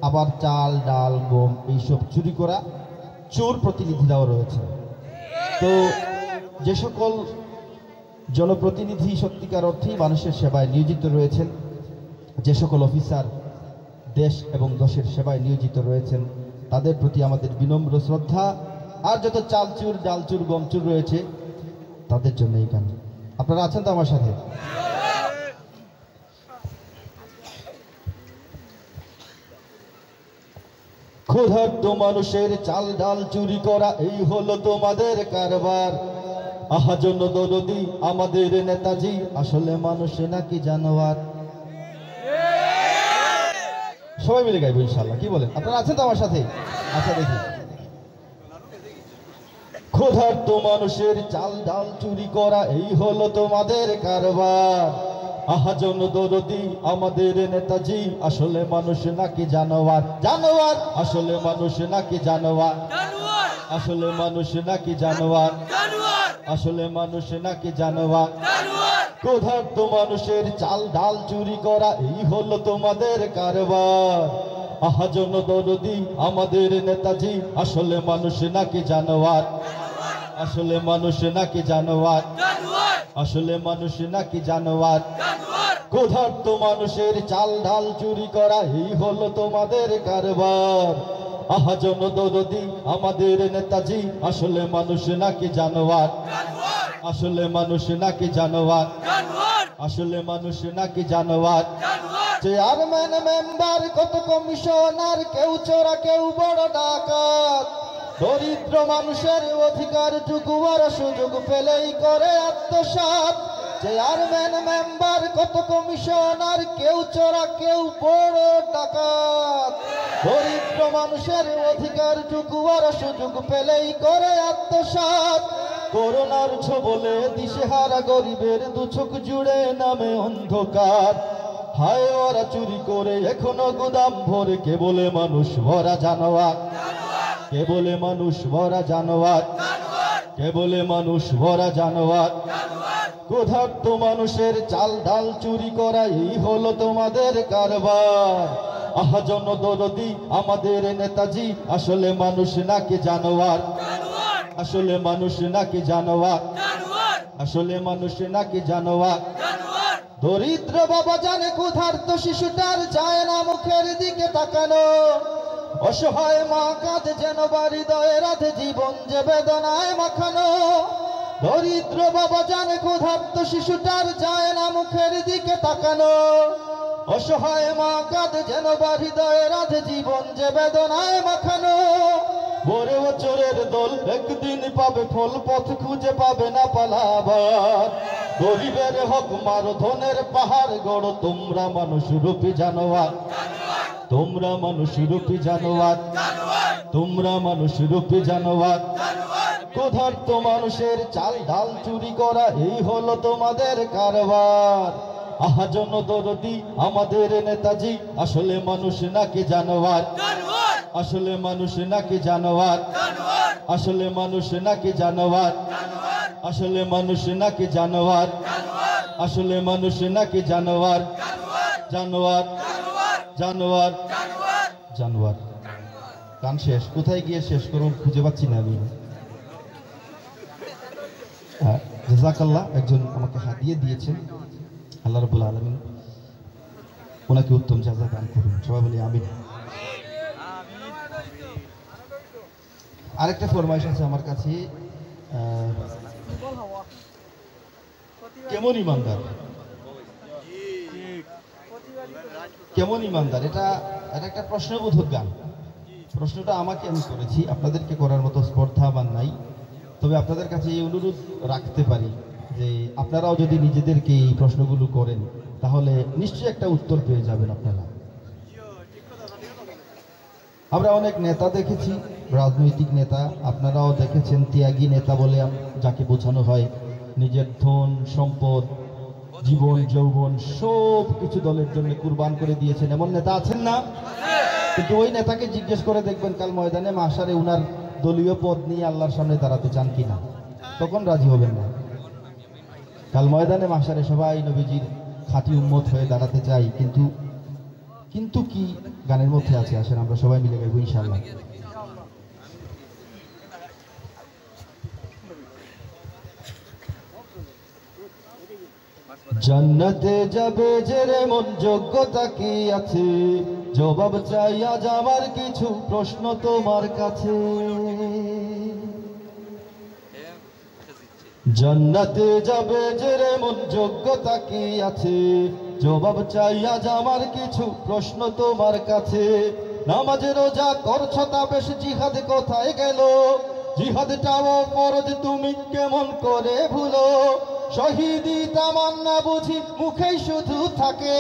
আবার চাল ডাল গম এইসব চুরি করা চোর প্রতিনিধিরাও রয়েছে। তো যে সকল জনপ্রতিনিধি সত্যিকার অর্থেই মানুষের সেবায় নিয়োজিত রয়েছেন, যে সকল অফিসার দেশ এবং দশের সেবায় নিয়োজিত রয়েছেন, তাদের প্রতি আমাদের বিনম্র শ্রদ্ধা। আর যত চালচুর ডালচুর গমচুর রয়েছে তাদের জন্য এই গান। আপনারা আছেন তো আমার সাথে? ক্ষুধার্ত মানুষের চাল ডাল চুরি করা এই হলো তোমাদের কারবার। আহাজন দরদি আমাদের নেতাজি, আসলে মানুষ নাকি জানোয়ার? সবাই মিলে গাইবো ইনশাআল্লাহ, কি বলেন? আপনারা আছেন তো আমার সাথে? আচ্ছা দেখি। ক্ষুধার্ত মানুষের চাল ডাল চুরি করা এই হলো তোমাদের কারবার। আহাজন দরদি আমাদের নেতাজি, আসলে মানুষ নাকি জানোয়ার? জানোয়ার, আসলে মানুষ নাকি জানোয়ার? আসলে মানুষ নাকি জানোয়ার? আসলে মানুষ নাকি জানোয়ার? ক্ষুধার্ত মানুষের চাল ডাল চুরি করা এই হলো তোমাদের কারবার। আহাজন দরদি আমাদের নেতাজি, আসলে মানুষ নাকি জানোয়ার? আসলে মানুষ নাকি জানোয়ার? আসলে মানুষ নাকি জানোয়ার? ক্ষুধার্ত মানুষের চাল ডাল চুরি করা এই হলো তোমাদের কারবার। আহাজন দরদি আমাদের নেতাজি, আসলে মানুষ নাকি জানোয়ার? আসলে মানুষ নাকি জানোয়ার? আসলে মানুষ নাকি জানোয়ার? চেয়ারম্যান মেম্বার কত কমিশনার, কেউ চোরা কেউ বড় ডাকাত। দরিদ্র মানুষের অধিকারটুকু আর সুযোগ পেলেই করে আত্মসাৎ। চেয়ারম্যান মেম্বার কত কমিশনার, কেউ চোরা কেউ বড় ডাকাত। দরিদ্র মানুষের অধিকারটুকু আর সুযোগ পেলেই করে আত্মসাৎ। করোনার ছোবলে দিশেহারা গরিবের দুচোখ জুড়ে নামে অন্ধকার। হায় ওরা চুরি করে এখনো গুদাম ভরে, কে বলে মানুষ ভরা জানোয়ার? কে বলে মানুষ ভরা জানোয়ার? কে বলে মানুষ ভরা জানোয়ার? ক্ষুধার্ত মানুষের চাল ডাল চুরি করা এই হলো তোমাদের কারবার। আহাজন দরদি আমাদের নেতাজি, আসলে মানুষ নাকি জানোয়ার? আসলে মানুষ নাকি জানোয়ার? আসলে মানুষ নাকি জানোয়ার? দরিদ্র বাবা জানে ক্ষুধার্ত শিশুটার চায় না মুখের দিকে তাকানো। অসহায় মা কাঁদে যেন বাড়ি দয়ে রাধে, জীবন যে বেদনায় মাখানো। দরিদ্র বাবা জানে ক্ষুধার্ত শিশুটার চায় না মুখের দিকে তাকানো। অসহায় মা কাঁদে যেন বাড়ি দয়ে রাধে, জীবন যে বেদনায় মাখানো। বড় বছরের দল একদিন পাবে ফল, পথ খুঁজে পাবে না পালাবার। গরিবের হক মারো, ধনের পাহাড় গড়ো, তোমরা মানুষ রূপী জানোয়ার। তোমরা মানুষ রূপী জানোয়ার। তোমরা মানুষ রূপী জানোয়ার। ক্ষুধার্ত মানুষের চাল ডাল চুরি করা, এই হলো তোমাদের কারবার। আহাজন দরদি আমাদের নেতাজি, আসলে মানুষ নাকি জানোয়ার? আসলে মানুষ নাকি জানোয়ার? আসলে মানুষ নাকি জানোয়ার? আসলে মানুষ নাকি জানোয়ার? আসলে মানুষ নাকি জানোয়ার? জানোয়ার জানোয়ার জানোয়ার। গান শেষ, কোথায় গিয়ে শেষ করুন খুঁজে পাচ্ছি না আমি। জাযাকাল্লাহ, একজন আমাকে হাদিয়া দিয়েছেন, আল্লাহ রাব্বুল আলামিন ওনাকে উত্তম জাযা দান করুন, সবাই বলি আমিন। আরেকটা ফরমাইশ আছে আমার কাছে, কেমন ইমানদার, কেমন ইমানদার, এটা একটা প্রশ্নবোধক গান। প্রশ্নটা আমাকে আমি করেছি, আপনাদেরকে করার মতো স্পর্ধা আমার নাই। তবে আপনাদের কাছে এই অনুরোধ রাখতে পারি যে আপনারাও যদি নিজেদেরকে এই প্রশ্নগুলো করেন তাহলে নিশ্চয়ই একটা উত্তর পেয়ে যাবেন আপনারা। আমরা অনেক নেতা দেখেছি, রাজনৈতিক নেতা, আপনারাও দেখেছেন ত্যাগী নেতা বলে যাকে বোঝানো হয়। নিজের ধন সম্পদ, জীবন যৌবন সব কিছু দলের জন্য কুরবান করে দিয়েছেন, এমন নেতা আছেন না? কিন্তু ওই নেতাকে জিজ্ঞেস করে দেখবেন কাল ময়দানে মাশারে উনার দলীয় পদ নিয়ে আল্লাহর সামনে দাঁড়াতে চান কিনা, তখন রাজি হবেন না। কাল ময়দানে মাশারে সবাই নবীজির খাঁটি উম্মত হয়ে দাঁড়াতে চাই, কিন্তু কি গানের মধ্যে আছে, আসেন আমরা সবাই মিলে গাইব ইনশাআল্লাহ। জান্নাতে যাবে যে রে মন, যোগ্যতা কি আছে? জবাব চাই আজ আমার কিছু প্রশ্ন তোমার কাছে। জান্নাতে যাবে যে রে মন, যোগ্যতা কি আছে? জবাব চাই আজ আমার কিছু প্রশ্ন তোমার কাছে। নামাজ রোজা করছ তা বেশ, জিহাদ কোথায় গেল? জিহাদটাও ফরজ তুমি কেমন করে ভুলো? শহীদি তামান্না বুঝি মুখেই শুধু থাকে,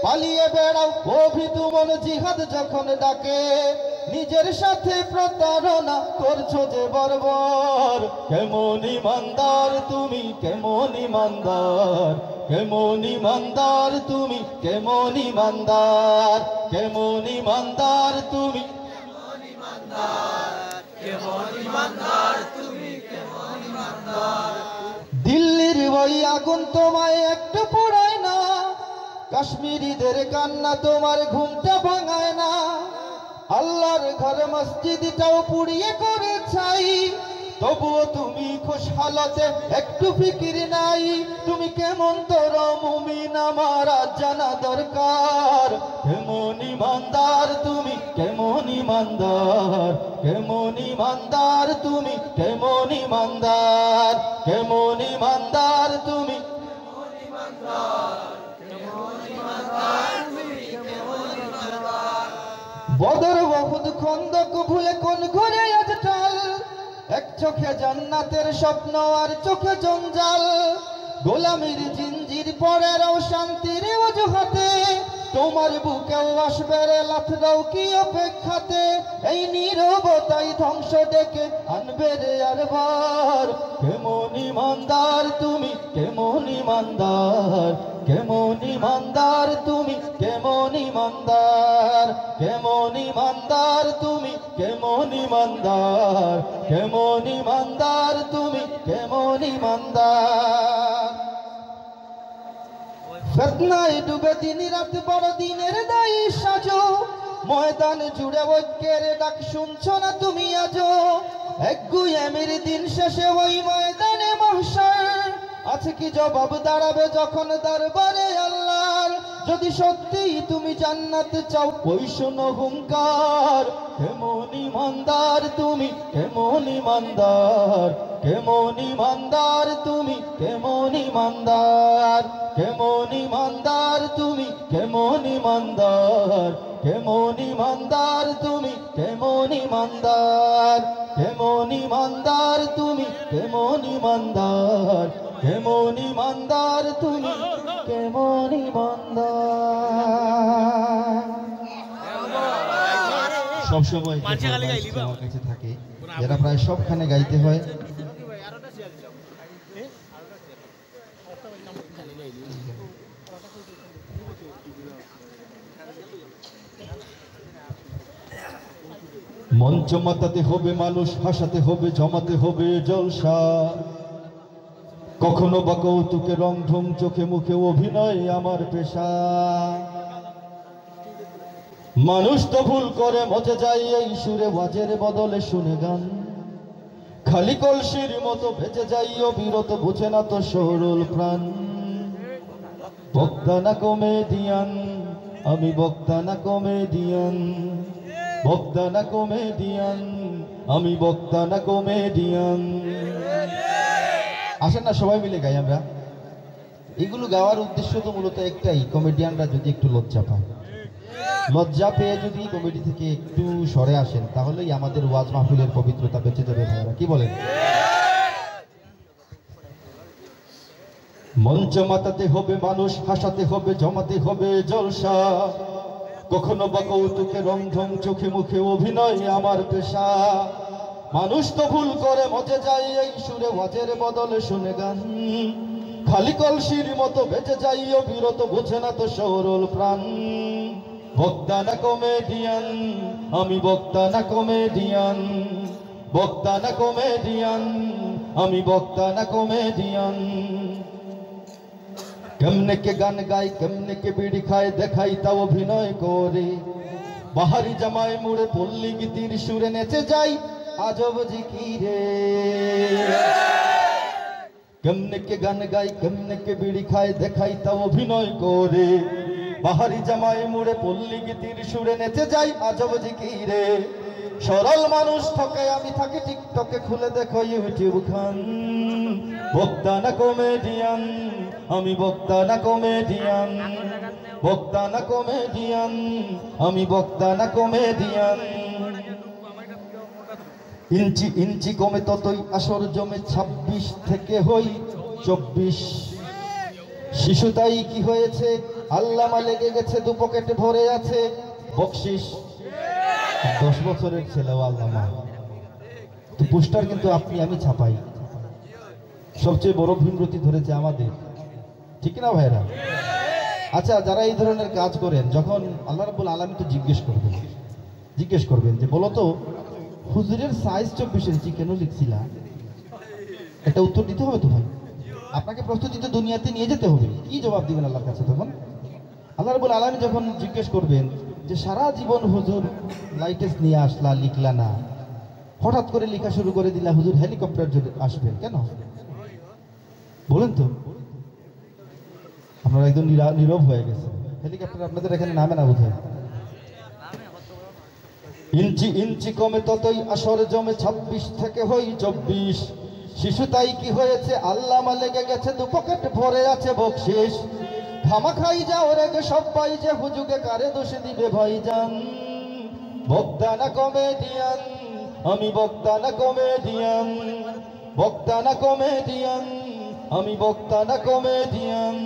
পালিয়ে বেড়াও অভিতু মন জিহাদ যখন ডাকে। নিজের সাথে প্রতারণা করছো যে বর্বর, কেমন ইমানদার তুমি, কেমন ইমানদার, কেমন ইমানদার তুমি, কেমন ইমানদার, কেমন ইমানদার তুমি, কেমন ইমানদার তুমি, কেমন ইমানদার। দিল্লির ওই আগুন তোমায় একটু পোড়ায় না, কাশ্মীরিদের কান্না তোমার ঘুমটা ভাঙায় না। আল্লাহর ঘর মসজিদটাও পুড়িয়ে করে ছাই, তবুও তুমি খুশহালতে একটু ফিকির নাই। তুমি কেমন তোর মুমিন আমার জানা দরকার, কেমন ইমানদার তুমি, কেমন ইমানদার, কেমন ইমানদার তুমি, কেমন ইমানদার, কেমন ইমানদার তুমি, কেমন ইমানদার, কেমন ইমানদার তুমি, কেমন ইমানদার। বদর বহুত খন্দক ভুলে কোন ঘরে আজ টাল, এক চোখে জান্নাতের স্বপ্ন আর চোখে জঞ্জাল। গোলামির জিঞ্জির পরেও শান্তির অজুহাতে, তোমার বুকেও আসবে রে লাথ দাও কি অপেক্ষাতে। এই নীরবতাই ধ্বংস ডেকে আনবে রে আরবার, কেমন ইমানদার তুমি, কেমন ইমানদার, কেমন ইমানদার তুমি, কেমন ইমানদার, কেমন ইমানদার তুমি, কেমন ইমানদার, কেমন ইমানদার তুমি, কেমন ইমানদার। ফিতনায় ডুবে দিন রাত বড় দিনের দায়ী সাজো, ময়দান জুড়ে ঐক্যের ডাক শুনছো না তুমি আজো। এক গুয়েমের দিন শেষে ওই ময়দানে মাহশর, আছে কি জবাব দাঁড়াবে যখন দরবারে আল্লাহর। যদি সত্যিই তুমি জান্নাত চাও ওই শোনো হুঙ্কার, কেমন ইমানদার তুমি, কেমন ইমানদার, কেমন ইমানদার তুমি, কেমন ইমানদার, কেমন ইমানদার তুমি, কেমন ইমানদার, কেমন ইমানদার তুমি, কেমন ইমানদার, কেমন ইমানদার তুমি, কেমন ইমানদার, কেমন ইমানদার তুমি, কেমন ইমানদার। সবসময় আমার কাছে থাকে যেটা প্রায় সবখানে গাইতে হয়। মঞ্চ মাতাতে হবে মানুষ, হাসাতে হবে, জমাতে হবে জলসা, কখনো বা কৌতুকে রং ঢং, চোখে মুখে অভিনয় আমার পেশা। মানুষ তো ভুল করে মজে যায় এই সুরে, ওয়াজের বদলে শুনে গান, খালি কলসির মতো ভেজে যাই অবিরত, বুঝে না তো সরল প্রাণ। বক্তা না কমেডিয়ান, আমি বক্তা না কমেডিয়ান, বক্তা না কমেডিয়ান, আমি বক্তা না কমেডিয়ান। আসেন না সবাই মিলে গাই আমরা। এগুলো গাওয়ার উদ্দেশ্য তো মূলত একটাই, কমেডিয়ানরা যদি একটু লজ্জা পায়, লজ্জা পেয়ে যদি কমেডি থেকে একটু সরে আসেন, তাহলেই আমাদের ওয়াজ মাহফিলের পবিত্রতা বেঁচে যাবে ভাইরা, কি বলেন? মঞ্চ মাতাতে হবে মানুষ, হাসাতে হবে, জমাতে হবে জলসা, কখনো বা কৌতুকে রং ঢং, চোখে মুখে অভিনয় আমার পেশা। মানুষ তো ভুল করে মজে যায় এই সুরে, ওয়াজের বদলে শুনে গান, খালি কলসির মতো বেঁচে যাই অবিরত, বুঝে না তো সরল প্রাণ। বক্তা না কমেডিয়ান, আমি বক্তা না কমেডিয়ান, বক্তা না কমেডিয়ান, আমি বক্তা না কমেডিয়ান। কেমনে কে গান গাই, কেমনে কে বিড়ি খায়, দেখাই তা অভিনয় করে, বাহারি জামায় মুড়ে পল্লী গীতির সুরে নেচে যাই আজব জিকিরে। কেমনে কে গান গাই, কেমনে কে বিড়ি খায়, দেখাই তা অভিনয় করে, বাহারি জামায় মুড়ে পল্লী গীতির সুরে নেচে যাই আজব জিকিরে। সরল মানুষ ঠকে আমি থাকি টিকটকে, খুলে দেখো ইউটিউব খান। বক্তা না কমেডিয়ান, আমি বক্তা না কমেডিয়ান, বক্তা না কমেডিয়ান, আমি বক্তা না কমেডিয়ান। ইঞ্চি ইঞ্চি কমে ততই আসর জমে, 26 থেকে হই 24। শিশু তাই কি হয়েছে, আল্লামা লেগে গেছে, দু পকেটে ভরে আছে বকশিস। 10 বছরের ছেলেও আল্লামা, তো পোস্টার কিন্তু আপনি আমি ছাপাই। সবচেয়ে বড় ভীমরতি ধরেছে আমাদের, ঠিক না ভাইরা? আচ্ছা, যারা এই ধরনের কাজ করেন, যখন আল্লাহ রাব্বুল আলামিন তো জিজ্ঞেস করবেন যে বলো তো হুজুরের সাইজ 24 ইঞ্চি কেন লিখছিলা, এটা উত্তর দিতে হবে তো ভাই। আপনাকে প্রস্তুতি তো দুনিয়াতে নিয়ে যেতে হবে, কি জবাব দিবেন আল্লাহর কাছে তখন? আল্লাহ রাব্বুল আলামিন যখন জিজ্ঞেস করবেন যে সারা জীবন হুজুর লাইটেস্ট নিয়ে আসলা, লিখলা না, হঠাৎ করে লেখা শুরু করে দিলা, হুজুর হেলিকপ্টার যদি আসবেন কেন বলেন তো? আপনারা একদম নীরব হয়ে গেছে। হেলিকপ্টার আপনাদের এখানে নামে না বোধহয়। ইঞ্চি ইঞ্চি কমে ততই আসর জমে, 26 থেকে হই 24। শিশু তাই কি হয়েছে, আল্লামা লেগে গেছে, দু পকেট ভরে আছে বকশিস। খামা খাই যাও রেগে সবাই, যে হুজুকে কারে দোষে দিবে ভাইজান। বক্তা না কমেডিয়ান, আমি বক্তা না কমেডিয়ান, বক্তা না কমেডিয়ান, আমি বক্তা না কমেডিয়ান।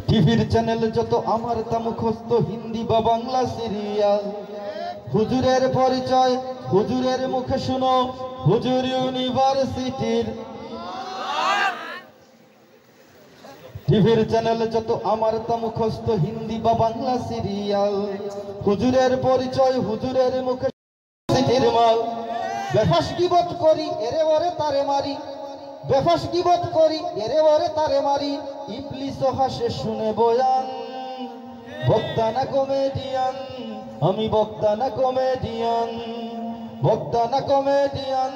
টিভির চ্যানেল যত আমার তা মুখস্থ, হিন্দি বা বাংলা সিরিয়াল। হুজুরের পরিচয় হুজুরের মুখে শুনো, হুজুর ইউনিভার্সিটির। টিভির চ্যানেল যত আমার তা মুখস্থ, হিন্দি বা বাংলা সিরিয়াল। হুজুরের পরিচয় হুজুরের মুখে সিটির মাল। বেফাস গীবত করি এরে ওরে তারে মারি, বেফাস গীবত করি এরে ওরে তারে মারি, ইবলিস হাসে শুনে বয়ান। বক্তা না কমেডিয়ান, আমি বক্তা না কমেডিয়ান, বক্তা না কমেডিয়ান,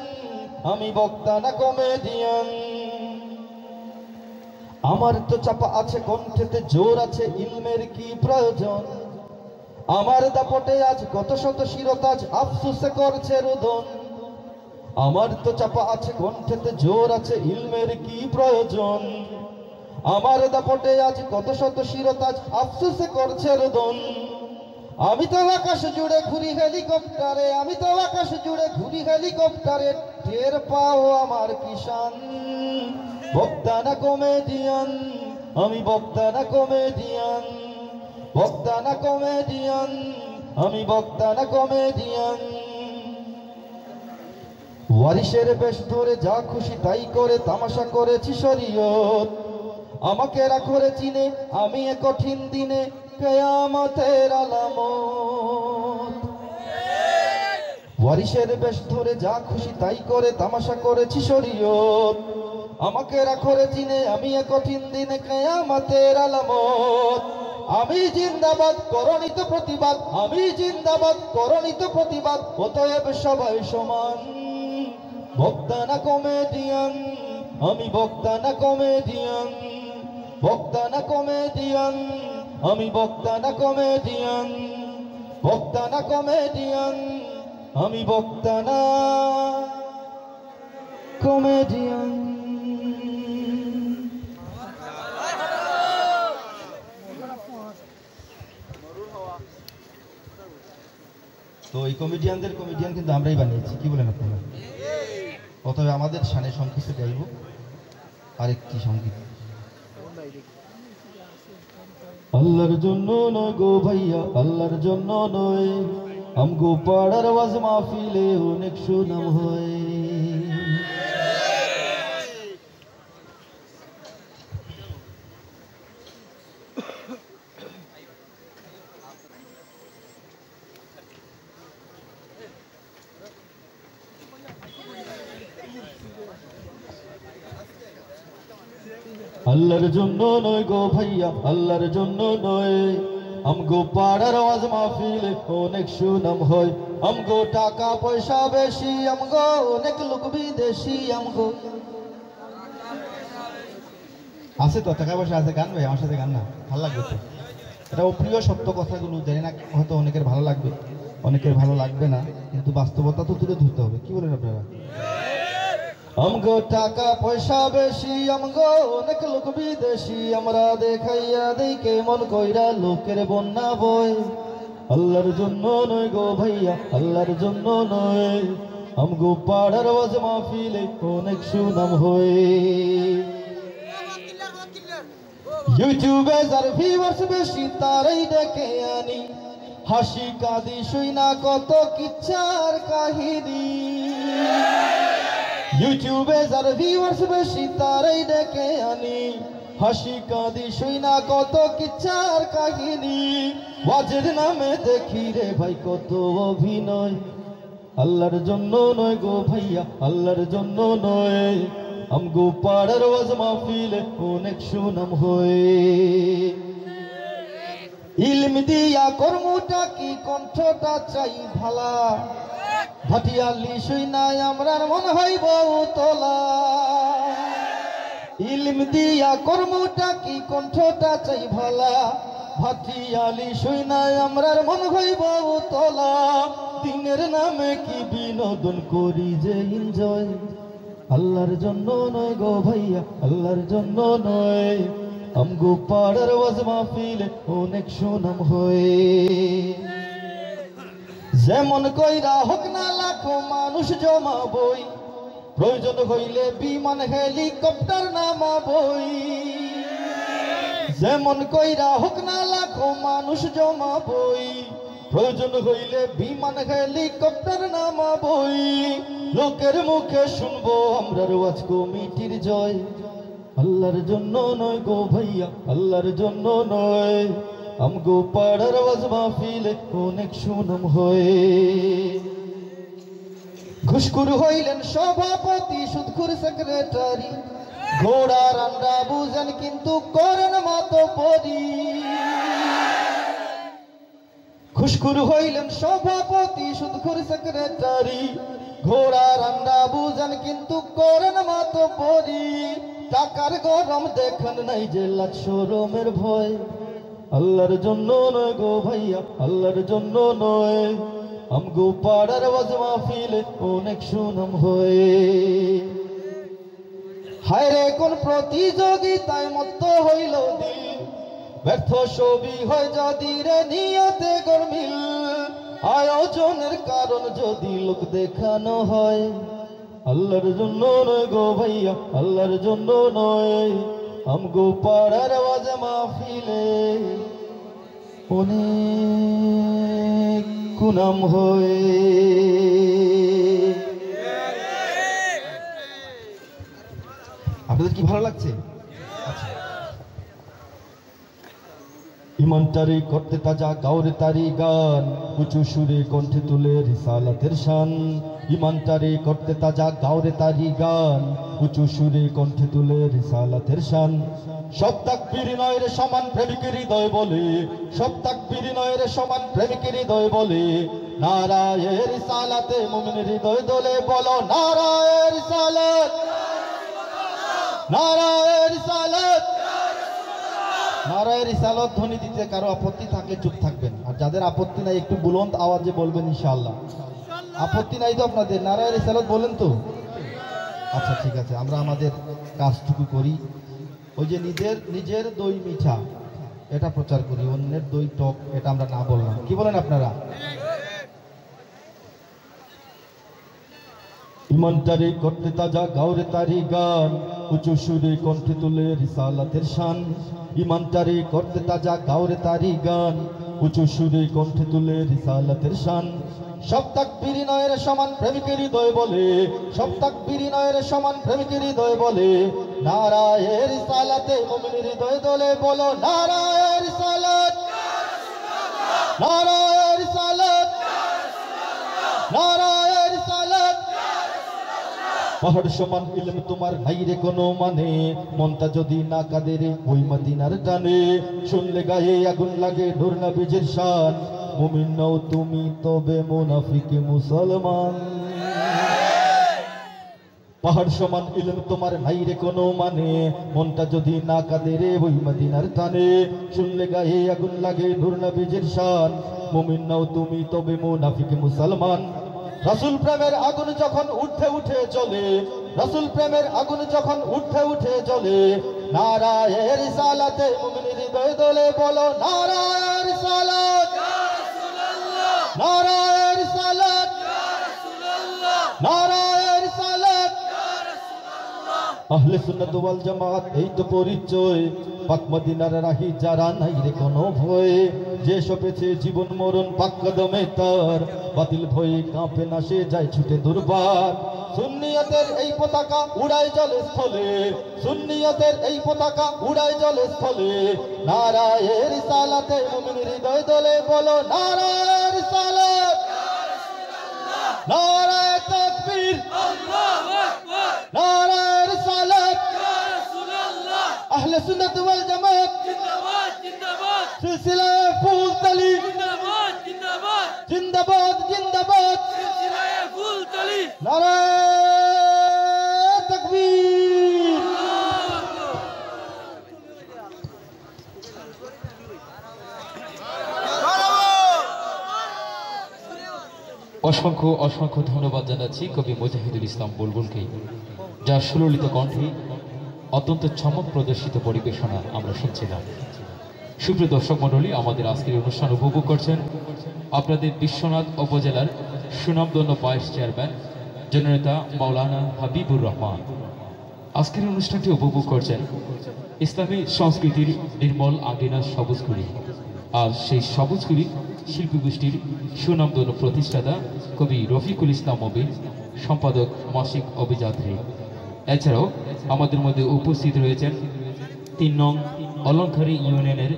আমি বক্তা না কমেডিয়ান। আমার তো চাপা আছে কণ্ঠেতে, জোর আছে ইলমের কি প্রয়োজন। আমার দাপটে আজ কত শত শিরতাজ, আফসোসে করছে রোদন। আমার তো চাপা আছে কণ্ঠেতে, জোর আছে ইলমের কি প্রয়োজন। আমার দাপটে আজ কত শত শিরতাজ, আফসোসে করছে রোদন। আমি তো আকাশ জুড়ে ঘুরি হেলিকপ্টারে, আমি তো আকাশ জুড়ে ঘুরি হেলিকপ্টারে, টের পাও আমার কিষান। বক্তা না কমেডিয়ান, আমি বক্তা না কমেডিয়ান, বক্তা না কমেডিয়ান, আমি বক্তা না কমেডিয়ান। ওয়ারিশের বেশ ধরে যা খুশি তাই করে তামাশা করেছি শরীয়ত আমাকে রাখরে চিনে আমি এ কঠিন দিনে কিয়ামতের আলামত ওয়ারিশের বেশ ধরে যা খুশি তাই করে তামাশা করেছি শরীয়ত আমাকে রাখরে চিনে আমি এ কঠিন দিনে কিয়ামতের আলামত আমি জিন্দাবাদ করণিত প্রতিবাদ আমি জিন্দাবাদ করণিত প্রতিবাদ অতএব সবাই সমান বক্তা না কমেডিয়ান আমি বক্তা না কমেডিয়ান বক্তা না কমেডিয়ান আমি বক্তা না কমেডিয়ান বক্তা না কমেডিয়ান আমি বক্তা না কমেডিয়ান তো এই কমেডিয়ানদের কমেডিয়ান কিন্তু আমরাই বানিয়েছি কি বলেন আপনারা অতএব আমাদের শানে সংক্ষিপ্ত গাইব আরেকটি সংগীত আল্লাহর জন্য নয় গো ভাইয়া আল্লাহর জন্য নয় আমগো পাড়ার ওয়াজ মাহফিলে অনেক সুনাম হয় আল্লাহর জন্য নয় গো ভাইয়া আল্লাহর জন্য নয় আমগো পাড়ার ওয়াজ মাহফিলে অনেক সুনাম হয় আমগো টাকা পয়সা বেশি আমগো অনেক লোক বিদেশি আমগো আছে তো টাকা পয়সা আছে গান ভাই আমার সাথে গান না ভালো লাগবে তো এটা অপ্রিয় সত্য কথাগুলো জানি না হয়তো অনেকের ভালো লাগবে অনেকের ভালো লাগবে না কিন্তু বাস্তবতা তো তুলে ধরতে হবে কি বলেন আপনারা আমগো টাকা পয়সা বেশি আমগো অনেক লোক বিদেশি আমরা দেখাইয়া দেই কেমন কইরা লোকের বন্যা বই আল্লাহর জন্য নয় গো ভাইয়া আল্লাহর জন্য নয় আমগো পাড়ার ওয়াজ মাহফিলে অনেক সুনাম হয় ইউটিউবে যার ভিউয়ার্স বেশি তারাই ডেকে আনি হাসি কাঁদি শুই না কত কিচ্ছার কাহিনী ইউটিউবে যার ভিউয়ার্স বেশি তারাই ডেকে আনি হাসি কাঁদি শুই না কত কিচ্ছার কাহিনী ওয়াজের নামে দেখি রে ভাই কত অভিনয় আল্লাহর জন্য নয় গো ভাইয়া আল্লাহর জন্য নয় আমগো পাড়ার ওয়াজ মাহফিলে অনেক সুনাম হয় ইলম দিয়া কর্মটা কি কণ্ঠটা চাই ভালা ভাটিয়ালি শুই নাই আমরার মন হইব তোলা ইলম দিয়া কর্মটা কি কণ্ঠটা চাই ভালা ভাটিয়ালি শুই নাই আমরার মন হইব তোলা দিনের নামে কি বিনোদন করি যে এনজয় আল্লাহর জন্য নয় গো ভাইয়া আল্লাহর জন্য নয় আমগো পাড়ার ওয়াজ মাহফিলে অনেক সুনাম হয় যেমন কইরা হোক না লাখো মানুষ জমাবই প্রয়োজন হইলে বিমান হেলিকপ্টার নামাবই যেমন কইরা হোক না লাখো মানুষ জমাবই প্রয়োজন হইলে বিমান হেলিকপ্টার নামাবই লোকের মুখে শুনবো আমরার ওয়াজ কমিটির জয় আল্লাহর জন্য নয় গো ভাইয়া আল্লাহর জন্য নয় আমগো পাড়ার ওয়াজ মাহফিলে অনেক সুনাম হয় ঘুষখুর হইলেন সভাপতি সুদখুর সেক্রেটারি ঘোড়া রান্না বুঝেন কিন্তু করেন মাতব্বরি ঘুষখুর হইলেন সভাপতি সুদখুর সেক্রেটারি ঘোড়া রান্না বুঝেন কিন্তু করেন মাতব্বরি টাকার গরম দেখেন নাই যে লাজ শরমের ভয় আল্লাহর জন্য নয় গো ভাইয়া আল্লাহর জন্য নয় আমগো পাড়ার ওয়াজ মাহফিলে অনেক সুনাম হয় হায় রে কোন প্রতিযোগিতায় মত্ত হইল দিল ব্যর্থ ছবি হয় যদি রে নিয়তে গরমিল আয়োজনের কারণ যদি লোক দেখানো হয় আল্লাহর জন্য নয় গো ভাইয়া আল্লাহর জন্য নয় আমগো পাড়ার ওয়াজ মাহফিলে অনেক সুনাম হয় আপনাদের কি ভালো লাগছে? আচ্ছা, ইমানটারে করতে তাজা গাওরে তারি গান, উঁচু সুরে কণ্ঠে তুলে রিসালাতের শান। ইমানটারে করতে তাজা গাওরে তারি গান, উঁচু সুরে কণ্ঠে তুলে রিসালাতের শান। সব তাকবীর নয়ের সমান প্রেমিকের হৃদয় বলে, সব তাকবীর নয়ের সমান প্রেমিকের হৃদয় বলে, নারায়ে রিসালাতে মুমিনের হৃদয় দোলে। বলো নারায়ে রিসালাত, নারায়ে রিসালাত, নারায়ে রিসালাত ধ্বনি দিতে কারো আপত্তি থাকলে চুপ থাকবেন, আর যাদের আপত্তি নাই একটু বুলন্দ আওয়াজে বলবেন ইনশাআল্লাহ। আপত্তি নাই তো আপনাদের? নারায়ে রিসালাত বলেন তো? আচ্ছা ঠিক আছে, আমরা আমাদের কাজটুকু করি। ওই যে নিজের দই মিঠা এটা প্রচার করি, অন্যের দই টক এটা আমরা না বললাম। কি বলেন আপনারা? ইমানটারে করতে তাজা গাওরে তারি গান, উঁচু সুরে কণ্ঠে তুলে রিসালাতের শান। ইমানটারে করতে তাজা গাওরে তারি গান, উঁচু সুরে কণ্ঠে তুলে রিসালাতের শান। সব তাকবীর নয়ের সমান প্রেমিকের হৃদয় বলে, সব তাকবীর নয়ের সমান প্রেমিকের হৃদয় বলে, নারায়ে রিসালাতে মুমিনের হৃদয় দোলে। বলো নারায়ে রিসালাত, নারায়ে রিসালাত, নারায়ে রিসালাত। পাহাড় সমান ইলম তোমার নাই রে কোনো মানে, মনটা যদি না কাঁদে রে ওই মদিনার টানে। শুনলে গায়ে আগুন লাগে নূর নবীজির শান, মুমিন নও তুমি তবে মুনাফিক মুসলমান। পাহাড় সমান ইলম তোমার নাই রে কোনো মানে, মনটা যদি না কাঁদে রে ওই মদিনার টানে। শুনলে গায়ে আগুন লাগে নূর নবীজির শান, মুমিন নও তুমি তবে মুনাফিক মুসলমান। রাসূল প্রেমের আগুন যখন উঠে উঠে চলে, রাসূল প্রেমের আগুন যখন উঠে উঠে চলে, নারায়ে রিসালাতে মুমিনের হৃদয় দোলে। বলো নারায়ে রিসালাত, নারায়ে রিসালাত, নারায়ে রিসালাত। আহলে সুন্নাত ওয়াল জামাত এই তো পরিচয়, পাক মদিনার রাহি যারা নাই রে কোনো ভয়। যে সপেছে জীবন মরণ পাক কদমে তার, বাতিল ভয়ে কাঁপে না সে যায় ছুটে দুর্বার। সুন্নিয়তের এই পতাকা উড়ায় জলে স্থলে, সুন্নিয়তের এই পতাকা উড়ায় জলে স্থলে, নারায়ে রিসালাতে মুমিনের হৃদয় দোলে। বলো নারায়ে রিসালাত, নারায়ে তাকবীর, নারায়ে রিসালাত। আহলে সুন্নাত ওয়াল জামাত জিন্দাবাদ, জিন্দাবাদ। সিলসিলায়ে ফুলতলি জিন্দাবাদ, জিন্দাবাদ, জিন্দাবাদ, জিন্দাবাদ। সিলসিলায়ে ফুলতলি নারায়ে তাকবীর। অসংখ্য অসংখ্য ধন্যবাদ জানাচ্ছি কবি মুজাহিদুল ইসলাম বুলবুলকে, যার সুললিত কণ্ঠে অত্যন্ত চমক প্রদর্শিত পরিবেশনা আমরা শুনছিলাম। সুপ্রিয় দর্শক মণ্ডলী, আমাদের আজকের অনুষ্ঠান উপভোগ করছেন আপনাদের বিশ্বনাথ উপজেলার সুনামধন্য ভাইস চেয়ারম্যান জননেতা মাওলানা হাবিবুর রহমান। আজকের অনুষ্ঠানটি উপভোগ করছেন ইসলামী সংস্কৃতির নির্মল আঙ্গিনা সবুজগুড়ি, আর সেই সবুজগুড়ি শিল্পী গোষ্ঠীর সুনামধন্য প্রতিষ্ঠাতা কবি রফিকুল ইসলাম মবিন, সম্পাদক মাসিক অভিযাত্রী। এছাড়াও আমাদের মধ্যে উপস্থিত রয়েছেন ৩ নং অলংখারী ইউনিয়নের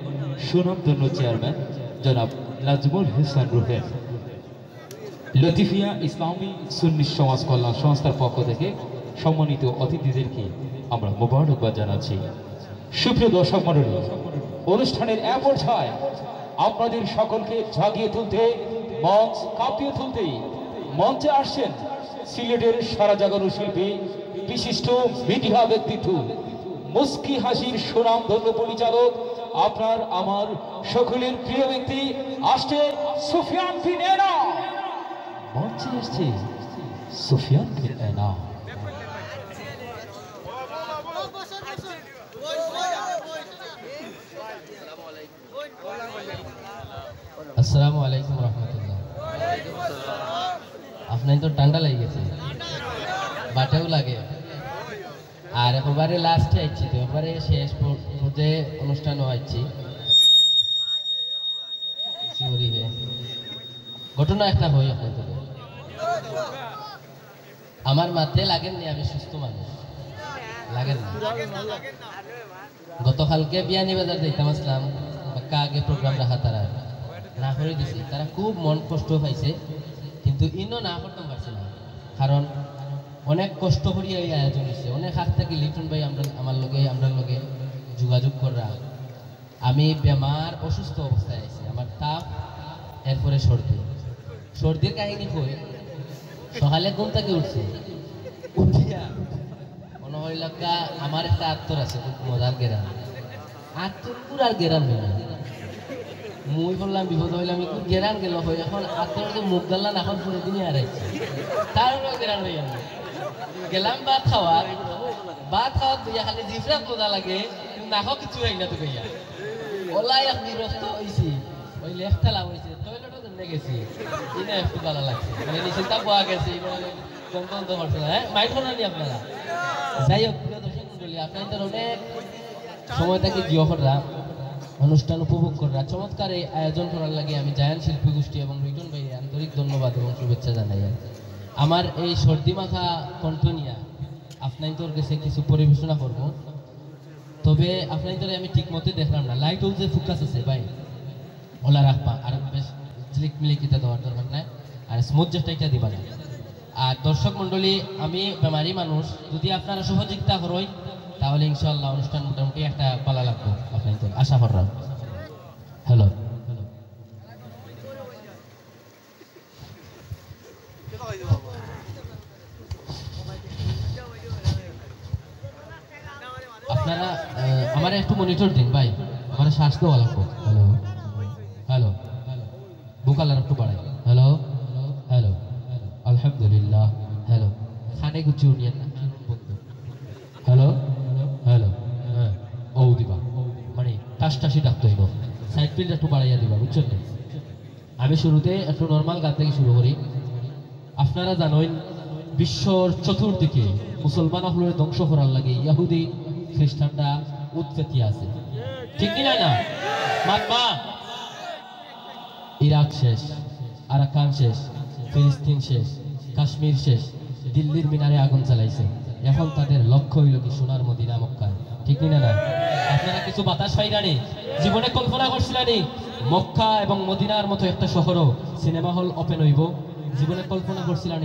সুনামধন্য চেয়ারম্যান জনাব নাজমুল হোসেন রুহেন। লতিফিয়া ইসলামী সুন্নি সমাজ কল্যাণ সংস্থার পক্ষ থেকে সম্মানিত অতিথিদেরকে আমরা মোবারকবাদ জানাচ্ছি। সুপ্রিয় দর্শক মণ্ডলী, অনুষ্ঠানের এ পর্যায়ে আপনাদের সকলকে জাগিয়ে তুলতে, মঞ্চ কাঁপিয়ে তুলতে মঞ্চে আসছেন সিলেটের সারা জাগানো শিল্পী, বিশিষ্ট মিডিয়া ব্যক্তিত্ব, মুস্কি হাসির সুনামধন্য পরিচালক, আপনার আমার সকলের প্রিয় ব্যক্তি আসছে সুফিয়ান বিন এনাম। মঞ্চে আসছে সুফিয়ান বিন এনাম। আসসালামু আলাইকুম রহমতুল্লাহ। আপনার তো ঠান্ডা লেগে গেছে, বাটেও লাগে, আর এবারে লাস্টে আইছি, তো এবারে শেষ পর্যায়ে অনুষ্ঠানও আইছি। ঘটনা একটা হই আপনাদের, আমার মাথায় লাগেননি, আমি সুস্থ মানুষ, লাগে না গতকালকে বিয়ানীবাজার যাইতাম আসলাম বাক্কা আগে প্রোগ্রাম রাখা তারা না করে দিছে তারা খুব মন কষ্ট পাইছে কিন্তু ইনো না করতে পারছে না কারণ অনেক কষ্ট করিয়া এই আয়োজন হয়েছে অনেক হাত থেকে লিটন ভাই আমরা লগে যোগাযোগ করা আমি বেমার অসুস্থ অবস্থায় আছি আমার তাপ এরপরে সর্দির কাহিনী কই সকালে ঘুম থেকে উঠছে উঠিয়া মনে হইল আমার একটা আত্মর আছে খুব মজার গেরাম আত্মর পুরার গেরাম হইল মুই বললাম বিপদ হইলাম একটু গেরাম গেল হই এখন আত্মর যে মুখ গাল্লান এখন পুরো দিনই হারাইছে তার গেরাম হইয়া গেলাম ভাত খাওয়ার তুইয়া খালি জিফরা কোদা লাগে নাকও কিছু হয় না তো কইয়া ওলাই আপনি রক্ত হয়েছি ওই লেফটা লাভ হয়েছে টয়লেটও জেনে গেছি ইনে একটু ভালো লাগছে মানে নিশ্চিন্তা পাওয়া গেছে গন্তব্য করছে না হ্যাঁ মাইক নি আপনারা যাই হোক প্রিয় দর্শক মন্ডলী আপনাদের অনেক সময় থেকে জিও করা অনুষ্ঠান উপভোগ করা চমৎকার এই আয়োজন করার লাগে আমি জায়ান শিল্পী গোষ্ঠী এবং রিটন ভাই আন্তরিক ধন্যবাদ এবং শুভেচ্ছা জানাই আমার এই সর্দি মাখা কণ্ঠ নিয়ে আপনাদের কাছে কিছু পরিবেশনা করব তবে আপনাদের আমি ঠিক মতো দেখলাম না লাইট যে ফোকাস আছে ভাই ওলা রাখবা আর বেশ ঝিলিক মিলিকিতে দেওয়ার দরকার নাই আর স্মুথ যেটা দিবা না আর দর্শক মণ্ডলী আমি বেমারি মানুষ যদি আপনারা সহযোগিতা করেন তাহলে ইনশাআল্লাহ অনুষ্ঠান মোটামুটি একটা পালা লাগবে আপনাদের আশা করলাম হ্যালো আপনারা আমার একটু মনিটর দিন ভাই আমার শ্বাস দেওয়া লাগবে হ্যালো হ্যালো বুকালার একটু বাড়াই হ্যালো হ্যালো আলহামদুলিল্লাহ হ্যালো খানে গুছি উনিয়েন না হ্যালো হ্যালো হ্যাঁ ও দিবা মানে টাসটাসি ডাকতে হইব সাইড ফিল্ড একটু বাড়াইয়া দিবা বুঝছেন আমি শুরুতে একটু নর্মাল গান থেকে শুরু করি আপনারা জানেন বিশ্বর চতুর্দিকে মুসলমান হলের ধ্বংস করার লাগে ইহুদি খ্রিস্টানরা উৎপত্তি আছে ঠিক কিনা না মাতমা ইরাক শেষ আরাকান শেষ ফিলিস্তিন শেষ কাশ্মীর শেষ দিল্লির মিনারে আগুন চালাইছে এখন তাদের লক্ষ্য হইল কি সোনার মদিনা মক্কায় ঠিক কিনা না আপনারা কিছু বাতাস পাইরানি জীবনে কল্পনা করছিলেন মক্কা এবং মদিনার মতো একটা শহরও সিনেমা হল ওপেন হইব জীবনে কল্পনা করছিলেন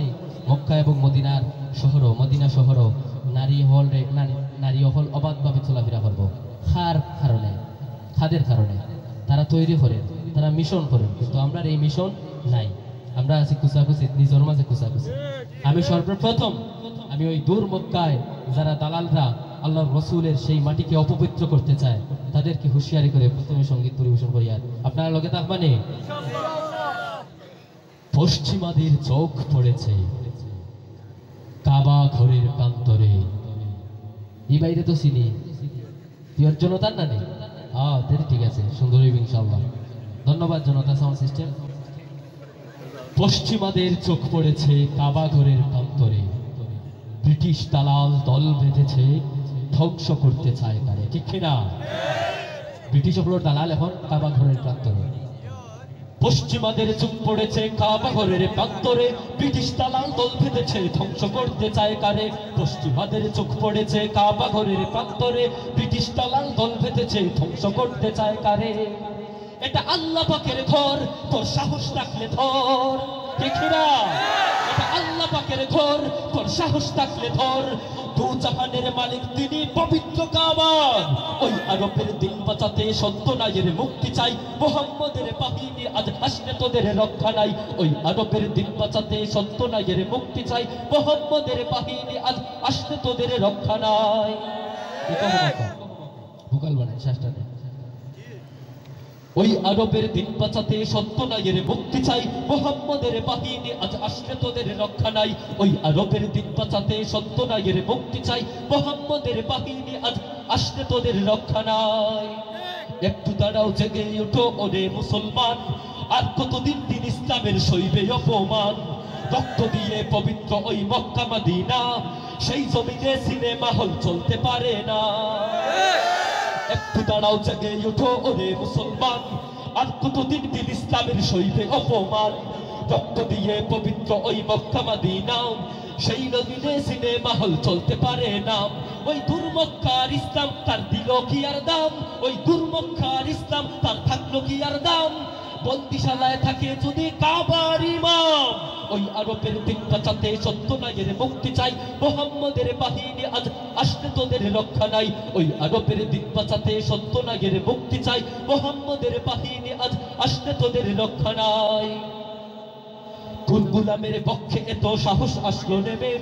মক্কা এবং মদিনার শহরও মদিনা শহরও নারী হল অবাধভাবে চলাফেরা করবো খাদের কারণে তারা তৈরি করেন তারা মিশন করেন কিন্তু আমরা এই মিশন নাই আমরা আছি কুচাকুচি নিজের মাঝে কুচাকুচি আমি সর্বপ্রথম আমি ওই দূর মক্কায় যারা দালালরা আল্লাহর রসুলের সেই মাটিকে অপবিত্র করতে চায় তাদেরকে হুঁশিয়ারি করে প্রথমে সঙ্গীত পরিবেশন করি আর আপনারা লগে থাকবেন পশ্চিমাদের চোখ পড়েছে কাবা ঘরের প্রান্তরে এই বাইরে তো চিনি তুই জনতার না নেই ঠিক আছে সুন্দর ইনশাআল্লাহ ধন্যবাদ জনতা সাউন্ড সিস্টেম পশ্চিমাদের চোখ পড়েছে কাবা ঘরের প্রান্তরে ব্রিটিশ দালাল দল বেঁধেছে ধ্বংস করতে চায় তারে ঠিক কিনা ব্রিটিশ হলোর দালাল এখন কাবা ঘরের প্রান্তরে পশ্চিমাদের চোখ পড়েছে কাবা ঘরের প্রান্তরে ব্রিটিশ দালাল দল বেঁধেছে ধ্বংস করতে চায় কারে পশ্চিমাদের চোখ পড়েছে কাবা ঘরের প্রান্তরে ব্রিটিশ দালাল দল বেঁধেছে ধ্বংস করতে চায় কারে এটা আল্লাহ পাকের ঘর তোর সাহস রাখলে ধর দেখিরা এটা আল্লাহ পাকের ঘর তোর সাহস রাখলে ধর দু জাহানের মালিক তিনি পবিত্র কাবা ওই আরবের দিন বাঁচাতে সত্য নাইয়ের মুক্তি চাই মুহাম্মদের বাহিনী আজ আসলে তোদের রক্ষা নাই ওই আরবের দিন বাঁচাতে সত্য নাইয়ের মুক্তি চাই মুহাম্মদের বাহিনী আজ আসলে তোদের রক্ষা নাই ভোকাল বানাই শ্বাসটাতে ওই আরবের দিন বাঁচাতে সত্য নাইয়ের মুক্তি চাই মুহাম্মদের বাহিনী আজ আসলে তোদের রক্ষা নাই ওই আরবের দিন বাঁচাতে সত্য নাইয়ের মুক্তি চাই মুহাম্মদের বাহিনী আজ আসলে তোদের রক্ষা নাই একটু দাঁড়াও জেগে ওঠো ওরে মুসলমান আর কতদিন দিন ইসলামের সইবে অপমান রক্ত দিয়ে পবিত্র ওই মক্কা মদিনা সেই জমিনে সিনেমা হল চলতে পারে না একটু দাঁড়াও জেগে ওঠো ওরে মুসলমান আর কতদিন দিন ইসলামের সইবে অপমান রক্ত দিয়ে পবিত্র ওই মক্কা মদিনা সেই জমিনে সিনেমা হল চলতে পারে না ওই দুর্মক্কার ইসলাম তার দিল কি আর দাম, ওই দুর্মক্কার ইসলাম তার থাকলো কি আর দাম। বন্দিশালায় থাকে যদি কাবার ইমাম, ওই আরবের দিন বাঁচাতে সত্য নাইয়ের মুক্তি চাই, মোহাম্মদের বাহিনী আজ আসলে তোদের রক্ষা নাই। ওই আরবের দিন বাঁচাতে সত্য নাইয়ের মুক্তি চাই, মোহাম্মদের বাহিনী আজ আসলে তোদের রক্ষা নাই। কোন গোলামের পক্ষে এত সাহস আসলো নেমে,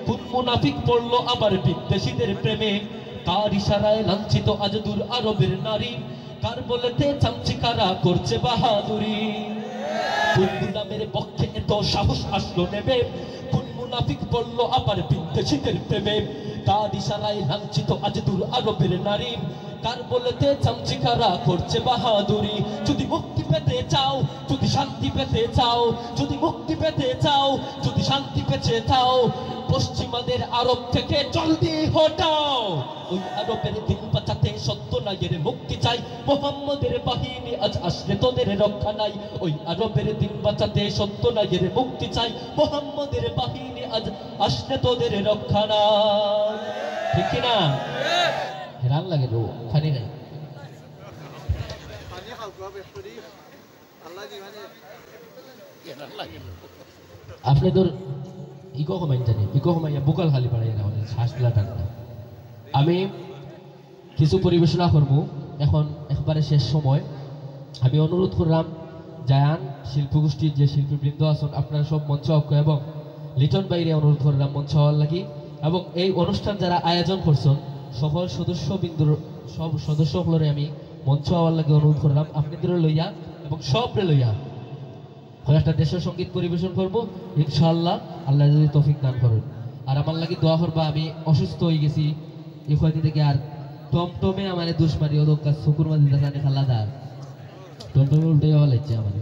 কোন মুনাফিক পড়লো আবার বিদ্বেষীদের প্রেমে। কার ইশারায় লাঞ্ছিত আজ দূর আরবের নারী, কার বলেতে চামচিকারা করছে বাহাদুরি। কোন গোলামের পক্ষে এত সাহস আসলো নেমে, কোন মুনাফিক পড়লো আবার বিদ্বেষীদের প্রেমে। কার ইশারায় লাঞ্ছিত আজ দূর আরবের নারী, কার বলেতে চামচিকারা করছে বাহাদুরি। যদি মুক্তি পেতে চাও, যদি শান্তি পেতে চাও, যদি মুক্তি পেতে চাও, যদি শান্তি পেতে চাও, পশ্চিমাদের আরব থেকে জলদি হটাও। ওই আরবের দিন বাঁচাতে সত্য নাইয়ের মুক্তি চাই, মোহাম্মদের বাহিনী আজ আসলে তোদের রক্ষা নাই। ওই আরবের দিন বাঁচাতে সত্য নাইয়ের মুক্তি চাই, মোহাম্মদের বাহিনী আজ আসলে তোদের রক্ষা নাই। ঠিক না? হেরান লাগে রো ফানি নাই। আপনি তোর ইকো কমাইন জানি, ইকো কমাইয়া বুকাল খালি পাড়াই না, শ্বাসগুলা টানটা। আমি কিছু পরিবেশনা করব এখন, একবারে শেষ সময়। আমি অনুরোধ করলাম জায়ান শিল্পগোষ্ঠীর যে শিল্পীবৃন্দ আছেন আপনারা সব মঞ্চ অক্ষ, এবং লিটন বাইরে অনুরোধ করলাম মঞ্চ হওয়ার লাগি। এবং এই অনুষ্ঠান যারা আয়োজন করছেন সকল সদস্যবৃন্দুর সব সদস্যগুলোরে আমি মঞ্চ হওয়ার লাগে অনুরোধ করলাম আপনাদের লইয়া এবং সবরে লইয়া একটা দেশের সঙ্গীত পরিবেশন করবো ইনশাআল্লাহ, আল্লাহ যদি তৌফিক দান করেন। আর আমার লাগে দোয়া করবা, আমি অসুস্থ হয়ে গেছি এই কয়দিন থেকে। আর টমটমে আমার দুশ্মারি ওদের কাজ শুকুর মাঝে দেখানে খালাদার টমটমে উল্টে যাওয়া লাগছে আমার,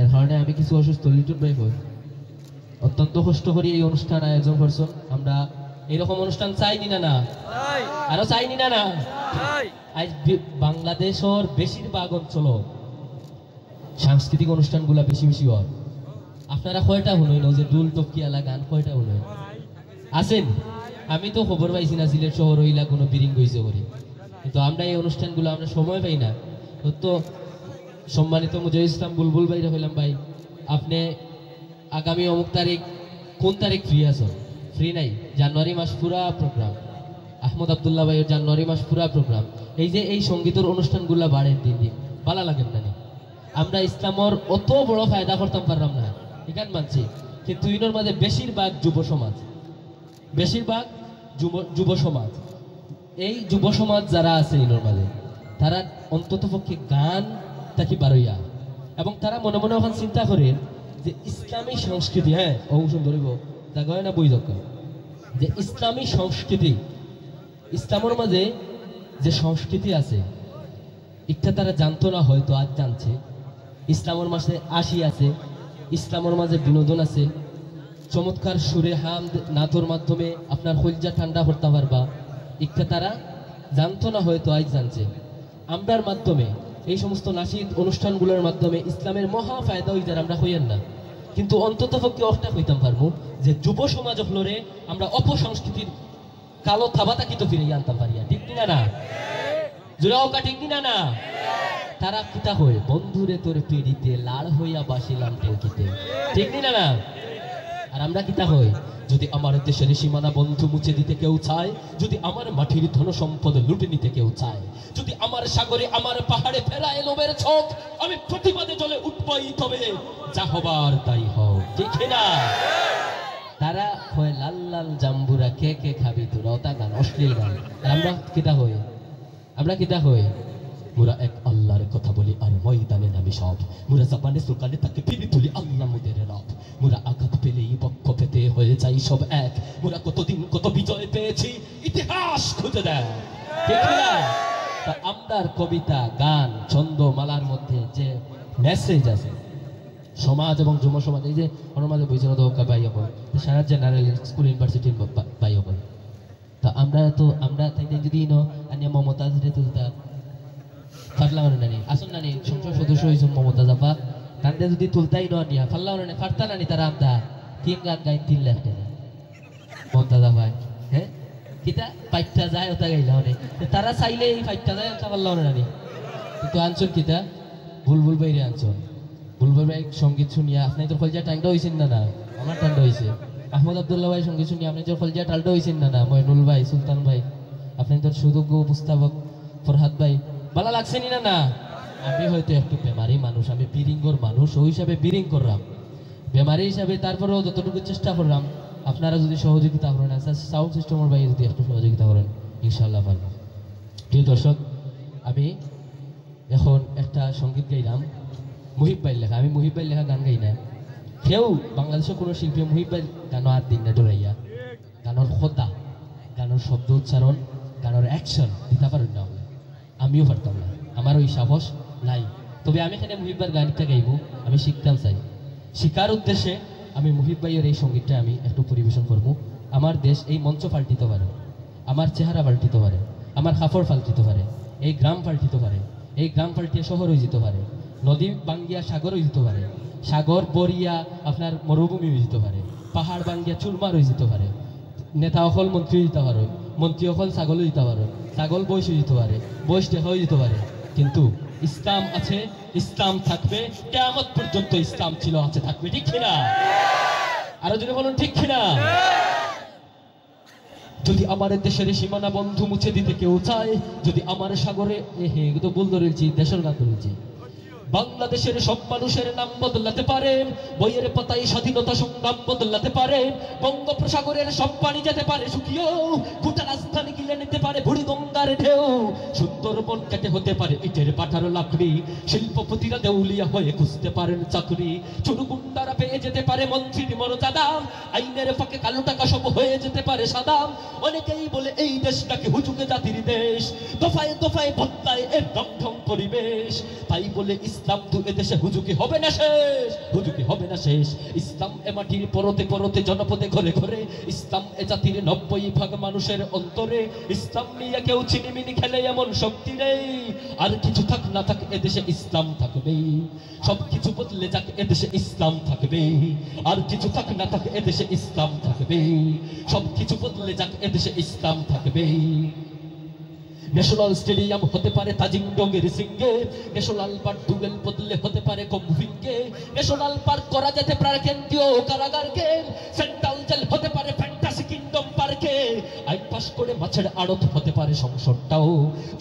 এর কারণে আমি কিছু অসুস্থ। লিটন ভাই কই অত্যন্ত কষ্ট করে এই অনুষ্ঠান আয়োজন করছেন। আমরা এরকম অনুষ্ঠান চাইনি না, না আরো চাইনি না, না আজ বাংলাদেশের বেশিরভাগ অঞ্চল সাংস্কৃতিক অনুষ্ঠানগুলা বেশি বেশি হয়। আপনারা কয়টা শুনেন যে দুল টপকিয়ালা গান কয়টা শুনেন আছেন? আমি তো খবর পাইছি না সিলেট শহর হইলা কোনো বিরিং গইছে করি, কিন্তু আমরা এই অনুষ্ঠানগুলো আমরা সময় পাই না। তো সম্মানিত মুজাহিদ ইসলাম বুলবুল ভাই হইলাম, ভাই আপনি আগামী অমুক তারিখ কোন তারিখ ফ্রি আছেন? ফ্রি নাই? জানুয়ারি মাস পুরা প্রোগ্রাম। আহমদ আবদুল্লাহ ভাইয়ের জানুয়ারি মাস পুরা প্রোগ্রাম। এই যে এই সঙ্গীতের অনুষ্ঠানগুলো বাড়েন দিন দিন, ভালো লাগেন না? আমরা ইসলামর অত বড় ফায়দা করতাম পারলাম না এখান মানছি, কিন্তু ইনোর মাঝে বেশিরভাগ যুব সমাজ, বেশিরভাগ যুব সমাজ, এই যুব সমাজ যারা আছে ইনোর মাঝে তারা অন্তত পক্ষে গান তাকে বারইয়া, এবং তারা মনে মনে ওখানে চিন্তা করে যে ইসলামী সংস্কৃতি, হ্যাঁ অংশন ধরিব জায়গায় না বই দরকার, যে ইসলামী সংস্কৃতি, ইসলামের মাঝে যে সংস্কৃতি আছে এটা তারা জানতো না, হয়তো আজ জানছে। ইসলামের মাঝে আশি আছে, ইসলামের মাঝে বিনোদন আছে, চমৎকার সুরে হামদ নাতর মাধ্যমে আপনার কলজা ঠান্ডা করতে পারবা, এটা তারা জানতো না, হয়তো আজ জানছে। আমরার মাধ্যমে এই সমস্ত নাসিদ অনুষ্ঠানগুলোর মাধ্যমে ইসলামের মহা ফায়দা হয়ে যায়, আমরা হইয়েন না। কিন্তু অন্তত পক্ষে একটা হইতাম পারবো যে যুব সমাজ হলরে আমরা অপসংস্কৃতির কালো থাবাতাকিত ফিরিয়ে আনতাম পারিয়া। ঠিক কিনা না? জোরাও কা ঠিক কিনা না? তারা কিতা হয়ে বন্ধুরে তোর পিড়িতে লাল হইয়া বাসিলাম টেকিতে। ঠিক কিনা না? আর আমরা কিতা হই, যদি আমার দেশের সীমানা বন্ধু মুছে দিতে কেউ চায়, যদি আমার মাটির ধন সম্পদ লুটে নিতে কেউ চায়, যদি আমার সাগরে আমার পাহাড়ে ফেরায় লোভের ছোপ, আমি প্রতিবাদে চলে উঠবই, তবে যা হবার তাই হোক। ঠিক না? তারা হয় লাল লাল জাম্বুরা কে কে খাবি তোরা, ওটা গান অশ্লীল গান। আর আমরা কিতা হই, আমরা কিতা হই, মোরা এক আল্লাহর কথা বলি আর ময়দানে নামি সব, মোরা জাপানে সুকানে তাকে পিড়ি তুলি আল্লাহ মুদের রব, মোরা আঘাত পেলেই পক্ষ পেতে হয়ে যাই সব এক, মোরা কতদিন কত বিজয় পেয়েছি ইতিহাস খুঁজে দেয়। ঠিক না? তা আমদার কবিতা গান ছন্দ মালার মধ্যে যে মেসেজ আছে সমাজ এবং যুব সমাজ, এই যে ওনার মাঝে বইজন দৌকা পাই হল, সারা জেনারেল স্কুল ইউনিভার্সিটির পাই হল। তা আমরা তাই যদি আনিয়া মমতাজ রে তুলতা ফাটলাম নানি, আসুন নানি সংসদ সদস্য হয়েছেন মমতাজ আপা, তাদের যদি তুলতাই নিয়া ফাল্লাম নানি ফাটতা নানি, তারা আমদা 3 গান গাই 3 লাখ টাকা মমতাজ আপায়। হ্যাঁ কিতা পাইটা যায় ওটা গাইলা হনে তারা চাইলে এই পাইটা যায় ওটা পারলাম না নি কিন্তু আনছন কিতা বুলবুল বাইরে আনছন বুলবুল ভাই সঙ্গীত শুনিয়া আপনি তোর কলজা টান্ডা হইছেন না না আমার টান্ডা হইছে আহমদ আব্দুল্লাহ ভাই সঙ্গীত শুনিয়া আপনি তোর কলজা টান্ডা হইছেন না না মইনুল ভাই সুলতান ভাই আপনি তোর সুযোগ্য উপস্থাপক ফরহাদ ভাই ভালো লাগছে নি না না আমি হয়তো একটু বেমারি মানুষ আমি বিরিঙ্গর মানুষ ওই হিসাবে বিরিং করলাম বেমারি হিসাবে তারপরেও যতটুকু চেষ্টা করলাম আপনারা যদি সহযোগিতা করেন সাউন্ড সিস্টেমের ভাই যদি একটু সহযোগিতা করেন ইনশাআল্লাহ পারবো প্রিয় দর্শক আমি এখন একটা সঙ্গীত গাইলাম মুহিব ভাইয়ের লেখা আমি মুহিব ভাইয়ের লেখা গান গাই না কেউ বাংলাদেশের কোনো শিল্পী মুহিব ভাই গানও আর দিন না ডরাইয়া গানের কথা গানের শব্দ উচ্চারণ গানের অ্যাকশন দিতে পারেন না আমিও পারতাম না আমার ওই সাহস নাই তবে আমি এখানে মুহিব ভাইয়ের গানটা গাইব আমি শিখতাম চাই শিকার উদ্দেশ্যে আমি মুহিব ভাইয়ের এই সঙ্গীতটা আমি একটু পরিবেশন করব আমার দেশ এই মঞ্চ পাল্টিতে পারে আমার চেহারা পাল্টিতে পারে আমার কাপড় পাল্টিতে পারে এই গ্রাম পাল্টিতে পারে এই গ্রাম পাল্টিয়ে শহর হয়ে যেতে পারে নদী বাঙ্গিয়া সাগর হয়ে যেতে পারে সাগর বরিয়া আপনার মরুভূমি হয়ে যেতে পারে পাহাড় বাঙ্গিয়া চুরমার হয়ে যেতে পারে নেতা অকল মন্ত্রী দিতে পারে মন্ত্রী অকল ছাগলও দিতে পারে ছাগল বয়স হয়ে যেতে পারে বয়স দেখা হয়ে যেতে পারে কিন্তু ইসলাম আছে ইসলাম থাকবে কিয়ামত পর্যন্ত ইসলাম ছিল আছে থাকবে ঠিক কিনা আরো যদি বলুন ঠিক কিনা যদি আমার দেশের সীমানা বন্ধু মুছে দিতে কেউ চায় যদি আমার সাগরে তো বল ধরেছি দেশের গান ধরেছি বাংলাদেশের সব মানুষের নাম বদলাতে পারে বইয়ের পাতায় স্বাধীনতা সংগ্রাম বদলাতে পারে বঙ্গোপসাগরের সব পানি যেতে পারে শুকিয়েও গোটা রাজধানী গিলে নিতে পারে বুড়ি গঙ্গার ঢেউ সুন্দরবন কেটে হতে পারে ইটের পাঠার লাকড়ি শিল্পপতিরা দেউলিয়া হয়ে খুঁজতে পারেন চাকরি চুরুগুন্ডারা পেয়ে যেতে পারে মন্ত্রীর মর্যাদা আইনের ফাঁকে কালো টাকা সব হয়ে যেতে পারে সাদা অনেকেই বলে এই দেশটাকে হুজুগে জাতির দেশ দফায় দফায় বদলায় এর ঢং পরিবেশ তাই বলে ইসলাম তো এদেশে হুজুকি হবে না শেষ হুজুকি হবে না শেষ ইসলাম এ মাটির পরতে পরতে জনপদে ঘরে ঘরে ইসলাম এ জাতির 90% মানুষের অন্তরে ইসলাম নিয়ে কেউ চিনিমিনি খেলে এমন শক্তি নেই আর কিছু থাক না থাক এদেশে ইসলাম থাকবে সব কিছু বদলে যাক এদেশে ইসলাম থাকবে আর কিছু থাক না থাক এদেশে ইসলাম থাকবে সব কিছু বদলে যাক এদেশে ইসলাম থাকবে ন্যাশনাল স্টেডিয়াম হতে পারে তাজিং ডঙ্গের সিঙ্গে ন্যাশনাল পার্ক ডুবেল বদলে হতে পারে কম্বুভিংকে ন্যাশনাল পার্ক করা যেতে পারে কেন্দ্রীয় কারাগারকে সেন্ট্রাল জেল হতে পারে ফ্যান্টাসি কিংডম পার্কে আইন পাস করে মাছের আড়ত হতে পারে সংসদটাও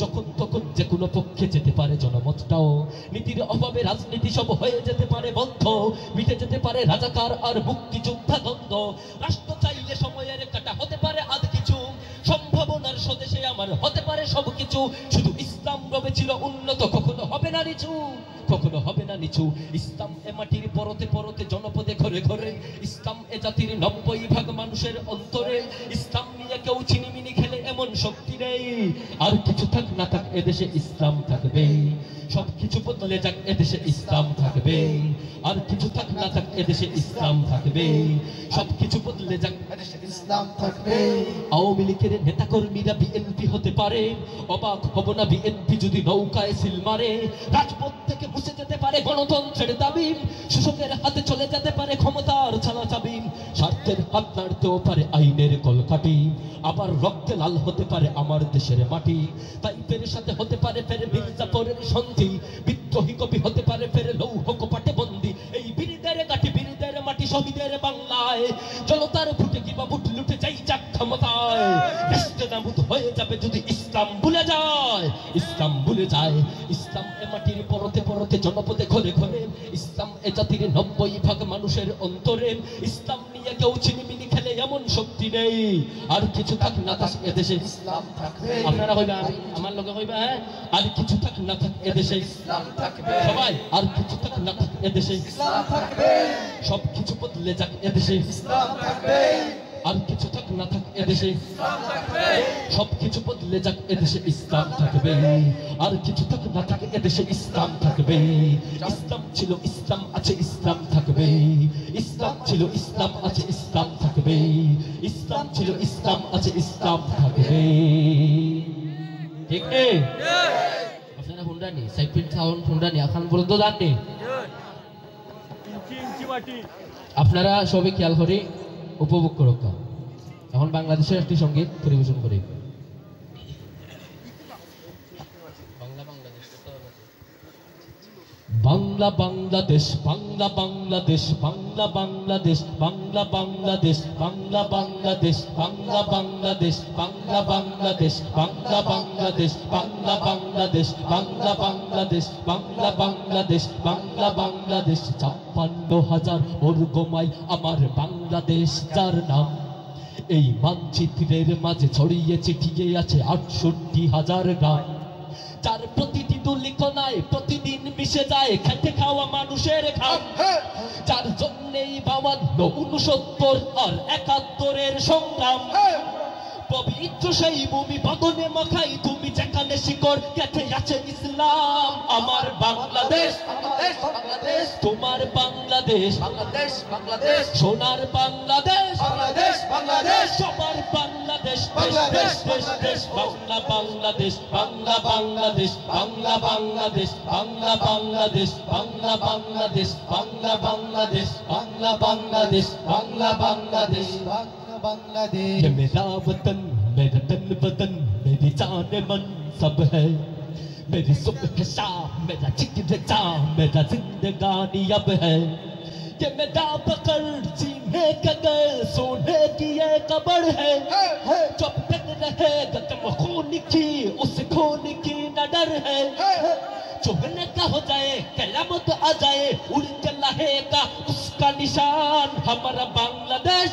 যখন তখন যে কোনো পক্ষে যেতে পারে জনমতটাও নীতির অভাবে রাজনীতি সব হয়ে যেতে পারে বন্ধ মিটে যেতে পারে রাজাকার আর মুক্তিযোদ্ধা দ্বন্দ্ব রাষ্ট্র চাইলে সময়ের কাটা হতে পারে আদ কিছু সম্ভাবনার স্বদেশে আমার হতে পারে সবকিছু শুধু ইসলাম রবে ছিল উন্নত কখনো হবে না নিচু কখনো হবে না নিচু ইসলাম এ মাটির পরতে পরতে জনপদে ঘরে ঘরে ইসলাম এ জাতির 90% মানুষের অন্তরে ইসলাম নিয়ে কেউ চিনিমিনি খেলে এমন শক্তি নেই আর কিছু থাক না থাক এদেশে ইসলাম থাকবে সবকিছু বদলে যাক এদেশে ইসলাম থাকবে আর কিছু থাক না থাক এদেশে ইসলাম থাকবে সবকিছু বদলে যাক এদেশে ইসলাম থাকবে আওয়ামী লীগের নেতাকর্মীরা বিএনপি হতে পারে অবাক হব না বিএনপি যদি নৌকায় সিল মারে রাজপথ থেকে মুছে যেতে পারে গণতন্ত্রের দাবি শাসকের হাতে চলে যেতে পারে ক্ষমতার ছানা চাবি স্বার্থের হাত নাড়তেও পারে আইনের কলকাঠি আবার রক্তে লাল হতে পারে আমার দেশের মাটি তাইপের সাথে হতে পারে ফের মির্জাপুরের সন্ধি বিদ্রোহী কবি হতে পারে ফের লৌহ কপাটে বন্দি এই বীরদের গাঠি বীরদের মাটি শহীদের বাংলায় জনতার ফুটে কিবা বুট লুটে যাই যাক ক্ষমতায় দেশটা নাবুদ হয়ে যাবে যদি ইসলাম ভুলে যায় ইসলাম ভুলে যায় ইসলাম এ মাটির পরতে পরতে জনপদে ঘরে ঘরে ইসলাম এ জাতির 90% মানুষের অন্তরে ইসলাম নিয়ে কেউ চিনিমিনি খেলে এমন শক্তি নেই আর কিছু থাক না থাক এদেশে ইসলাম থাকবে আপনারা কইবা আমার লগে কইবা হ্যাঁ আর কিছু থাক না থাক এদেশে ইসলাম থাকবে সবাই আর কিছু থাক না থাক এদেশে ইসলাম থাকবে সব কিছু বদলে যাক এদেশে ইসলাম থাকবে আর কিছু থাক না থাক এদেশে ইসলাম থাকবে সব কিছু বদলে যাক এদেশে ইসলাম থাকবে আর কিছু থাক না থাক এদেশে ইসলাম থাকবে ইসলাম ছিল ইসলাম আছে ইসলাম থাকবে ইসলাম ছিল ইসলাম আছে ইসলাম থাকবে ইসলাম ছিল ইসলাম আছে ইসলাম থাকবে ঠিক এ আপনারা হুন্ডা নি সাইপিন সাউন্ড হুন্ডা নি এখন বলতো জাননি আপনারা সবাই খেয়াল করে উপভোগ করো এখন বাংলাদেশের একটি সঙ্গীত পরিবেশন করি। বাংলা বাংলাদেশ বাংলা বাংলাদেশ বাংলা বাংলাদেশ বাংলা বাংলাদেশ বাংলা বাংলাদেশ বাংলা বাংলাদেশ বাংলা বাংলাদেশ বাংলা বাংলাদেশ বাংলা বাংলাদেশ বাংলা বাংলাদেশ বাংলা বাংলাদেশ বাংলা বাংলাদেশ ৫৬,০০০ বর্গমাইল আমার বাংলাদেশ যার নাম এই মানচিত্রের মাঝে ছড়িয়ে ছিটিয়ে আছে ৬৮,০০০ গ্রাম যার প্রতিটি তুলিকণায় প্রতিদিন মিশে যায় খেটে খাওয়া মানুষের ঘাম যার জন্যেই ৫২, ৬৯ আর ৭১-এর সংগ্রাম পবিত্র সেই ভূমি বদনে মাখাই তুমি যেখানে শিকড় গেঁথে আছে ইসলাম আমার বাংলাদেশ বাংলাদেশ তোমার বাংলাদেশ বাংলাদেশ বাংলাদেশ সোনার বাংলাদেশ বাংলাদেশ বাংলাদেশ সবার বাংলাদেশ দেশ দেশ দেশ বাংলা বাংলাদেশ বাংলা বাংলাদেশ বাংলা বাংলাদেশ বাংলা বাংলাদেশ বাংলা বাংলাদেশ বাংলা বাংলাদেশ বাংলা বাংলাদেশ বাংলা বাংলাদেশ बांग्लादेश ये मेरा वतन मेरा तन बदन मेरी जान मन सब है मेरी सुबह शाम मेरा जिक्र जा मेरा जिंदगानी अब है ये मेरा पकड़ जीने का घर सोने की ये कब्र है जब तक रहेगा तुम खून की उस खून की न डर है चुभने का हो जाए कयामत आ जाए उड़ के रहेगा उसका निशान हमारा बांग्लादेश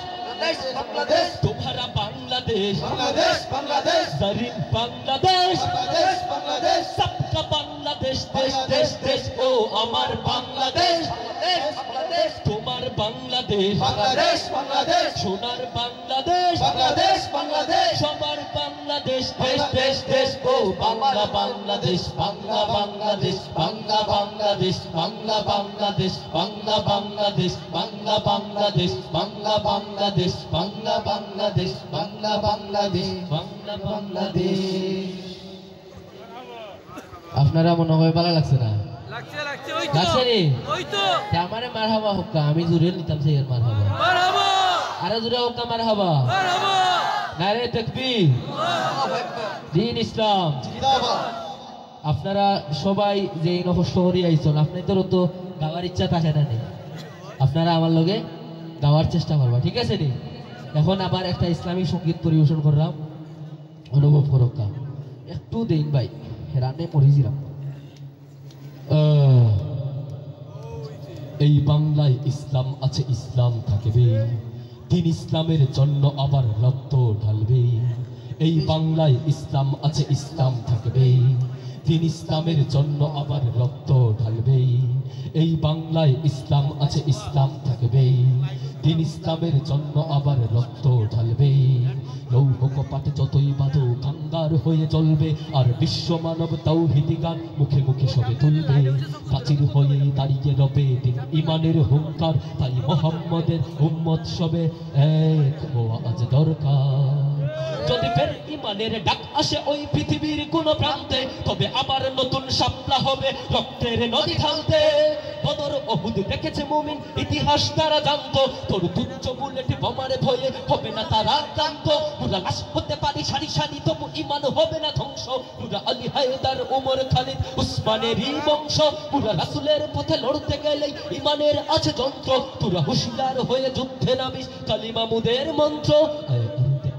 बांग्लादेश तुम्हारा बांग्लादेश बांग्लादेश बांग्लादेश जरीन बांग्लादेश बांग्लादेश बांग्लादेश सबका बांग्लादेश देश देश देश ओ अमर बांग्लादेश बांग्लादेश तुम्हार बांग्लादेश बांग्लादेश बांग्लादेश सोनार बांग्लादेश बांग्लादेश बांग्लादेश सबार बांग्लादेश देश देश देश ओ बांग्ला बांग्लादेश बांग्ला बांग्लादेश बांग्ला बांग्लादेश बांग्ला बांग्लादेश बांग्ला बांग्लादेश बांग्ला बांग्लादेश बांग्ला बांग्लादेश बांग्ला बांग्लादेश बांग्ला बांग्लादेश बांग्ला बांग्लादेश আপনারা মনে হয় ভালো লাগছে না? লাগছে লাগছে ওই তো লাগছে রে ওই তো আমারে মারহাবা হোক্কা আমি জুড়ে নিতাম সেই মারহাবা মারহাবা আরে জুড়ে হোক্কা মারহাবা মারহাবা নারে তাকবীর দ্বীন ইসলাম जिंदाबाद আপনারা সবাই যে এই নষ্ট হরি আইছেন আপনাদের তো গাওয়ার ইচ্ছা থাকে না নি আপনারা আমার লগে গাওয়ার চেষ্টা করবা ঠিক আছে নি এখন আবার একটা ইসলামী সঙ্গীত পরিবেশন করলাম অনুভব করোকা একটু দেন ভাই রানে মরিজিরাম এই বাংলায় ইসলাম আছে ইসলাম থাকবে দিন ইসলামের জন্য আবার রক্ত ঢালবে এই বাংলায় ইসলাম আছে ইসলাম থাকবে দিন ইসলামের জন্য আবার রক্ত ঢালবে এই বাংলায় ইসলাম আছে ইসলাম থাকবে দিন ইসলামের জন্য আবার রক্ত ঢালবে লৌহ কপাট যতই বাঁধো কাঙ্গার হয়ে জ্বলবে আর বিশ্ব মানব তাওহীদি গান মুখে মুখে সবে তুলবে প্রাচীর হয়ে দাঁড়িয়ে রবে দিন ইমানের হুঙ্কার তাই মোহাম্মদের উম্মত সবে এক হওয়া আজ দরকার যদি ফের ইমানের ডাক আসে ওই পৃথিবীর কোন প্রান্তে তবে আবার নতুন শাপলা হবে রক্তের নদী ঢালতে বদর ওহুদ দেখেছে মুমিন ইতিহাস তারা জানতো তোর তুচ্ছ বুলেট বোমারে ভয়ে হবে না তারা ক্লান্ত পুরা লাশ হতে পারি সারি সারি তবু ইমান হবে না ধ্বংস পুরা আলী হায়দার ওমর খালিদ উসমানেরই বংশ পুরা রাসূলের পথে লড়তে গেলেই ইমানের আছে যন্ত্র তোরা হুঁশিয়ার হয়ে যুদ্ধে নামিস কালিমা মুদের মন্ত্র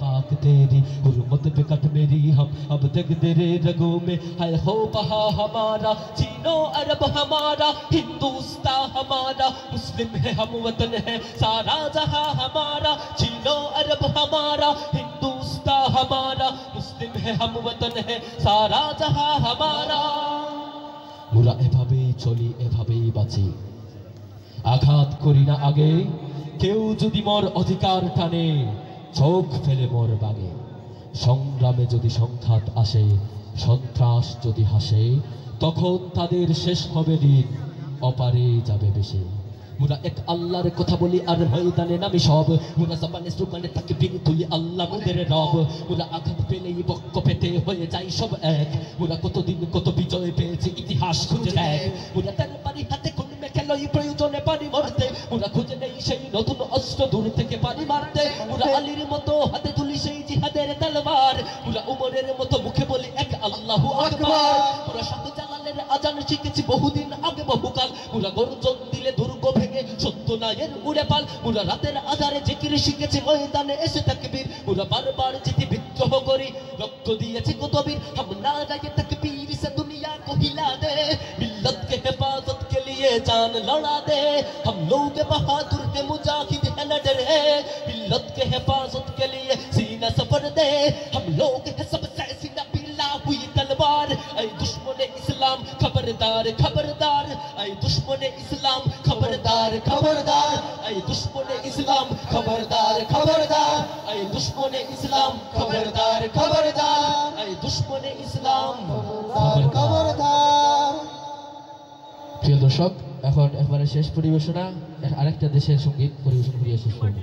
पाक तेरी हुर्मत पे कट मेरी हम अब तक तेरे रगों में है हो बहा हमारा चीनो अरब हमारा हिंदुस्तान हमारा मुस्लिम है हम वतन है सारा जहां हमारा चीनो अरब हमारा हिंदुस्तान हमारा मुस्लिम है हम वतन है सारा जहां हमारा मुरा एभाবেই চলি এভাবেই বাঁচি আঘাত করি না আগে কেউ যদি মোর অধিকার টানে চোখ ফেলে মোর বাগে সংগ্রামে যদি সংঘাত আসে সন্ত্রাস যদি হাসে তখন তাদের শেষ হবে দিন অপারে যাবে বেশি মুরা এক আল্লাহর কথা বলি আর ময়দানে নামি সব মুরা জবানে সুবানে তাকবীর তুলি আল্লাহ মুদের রব মুরা আঘাত পেলেই বক্ক পেতে হয়ে যায় সব এক মুরা কতদিন কত বিজয় পেয়েছে ইতিহাস খুঁজে দেখ মুরা তার পারি হাতে কোন মেখেলই প্রয়োজনে পারি মরতে মুরা খুঁজে নেই সেই নতুন অস্ত্র দূর থেকে পারি মারতে মুরা আলীর মতো হাতে হয় পুরা সাথে জালালের আজান শিখেছি বহুদিন আগে বহুকাল পুরা গর্জন দিলে দুর্গ ভেঙে সত্য নায়ের উড়ে পাল পুরা রাতের আধারে জিকির শিখেছি ময়দানে এসে তাকবীর পুরা বারবার জিতি বিদ্রোহ করি রক্ত দিয়েছি কত বীর हम नाराए तकबीर से दुनिया को हिला दे मिल्लत के हिफाजत के लिए जान लड़ा दे हम लोग बहादुर के मुजाहिद है न डरे मिल्लत के हिफाजत के लिए सीना सफर दे हम लोग है सबसे सीना पिला हुई तलवार ऐ दुश्मन इस्लाम खबरदार खबरदार ऐ दुश्मन इस्लाम खबरदार खबरदार ऐ दुश्मन इस्लाम खबरदार खबरदार ऐ दुश्मन इस्लाम खबरदार खबरदार ऐ दुश्मन इस्लाम খবরদার। প্রিয় দর্শক, এখন একবারে শেষ পরিবেশনা, আরেকটা দেশের সঙ্গীত পরিবেশন করিয়ে শেষ করব।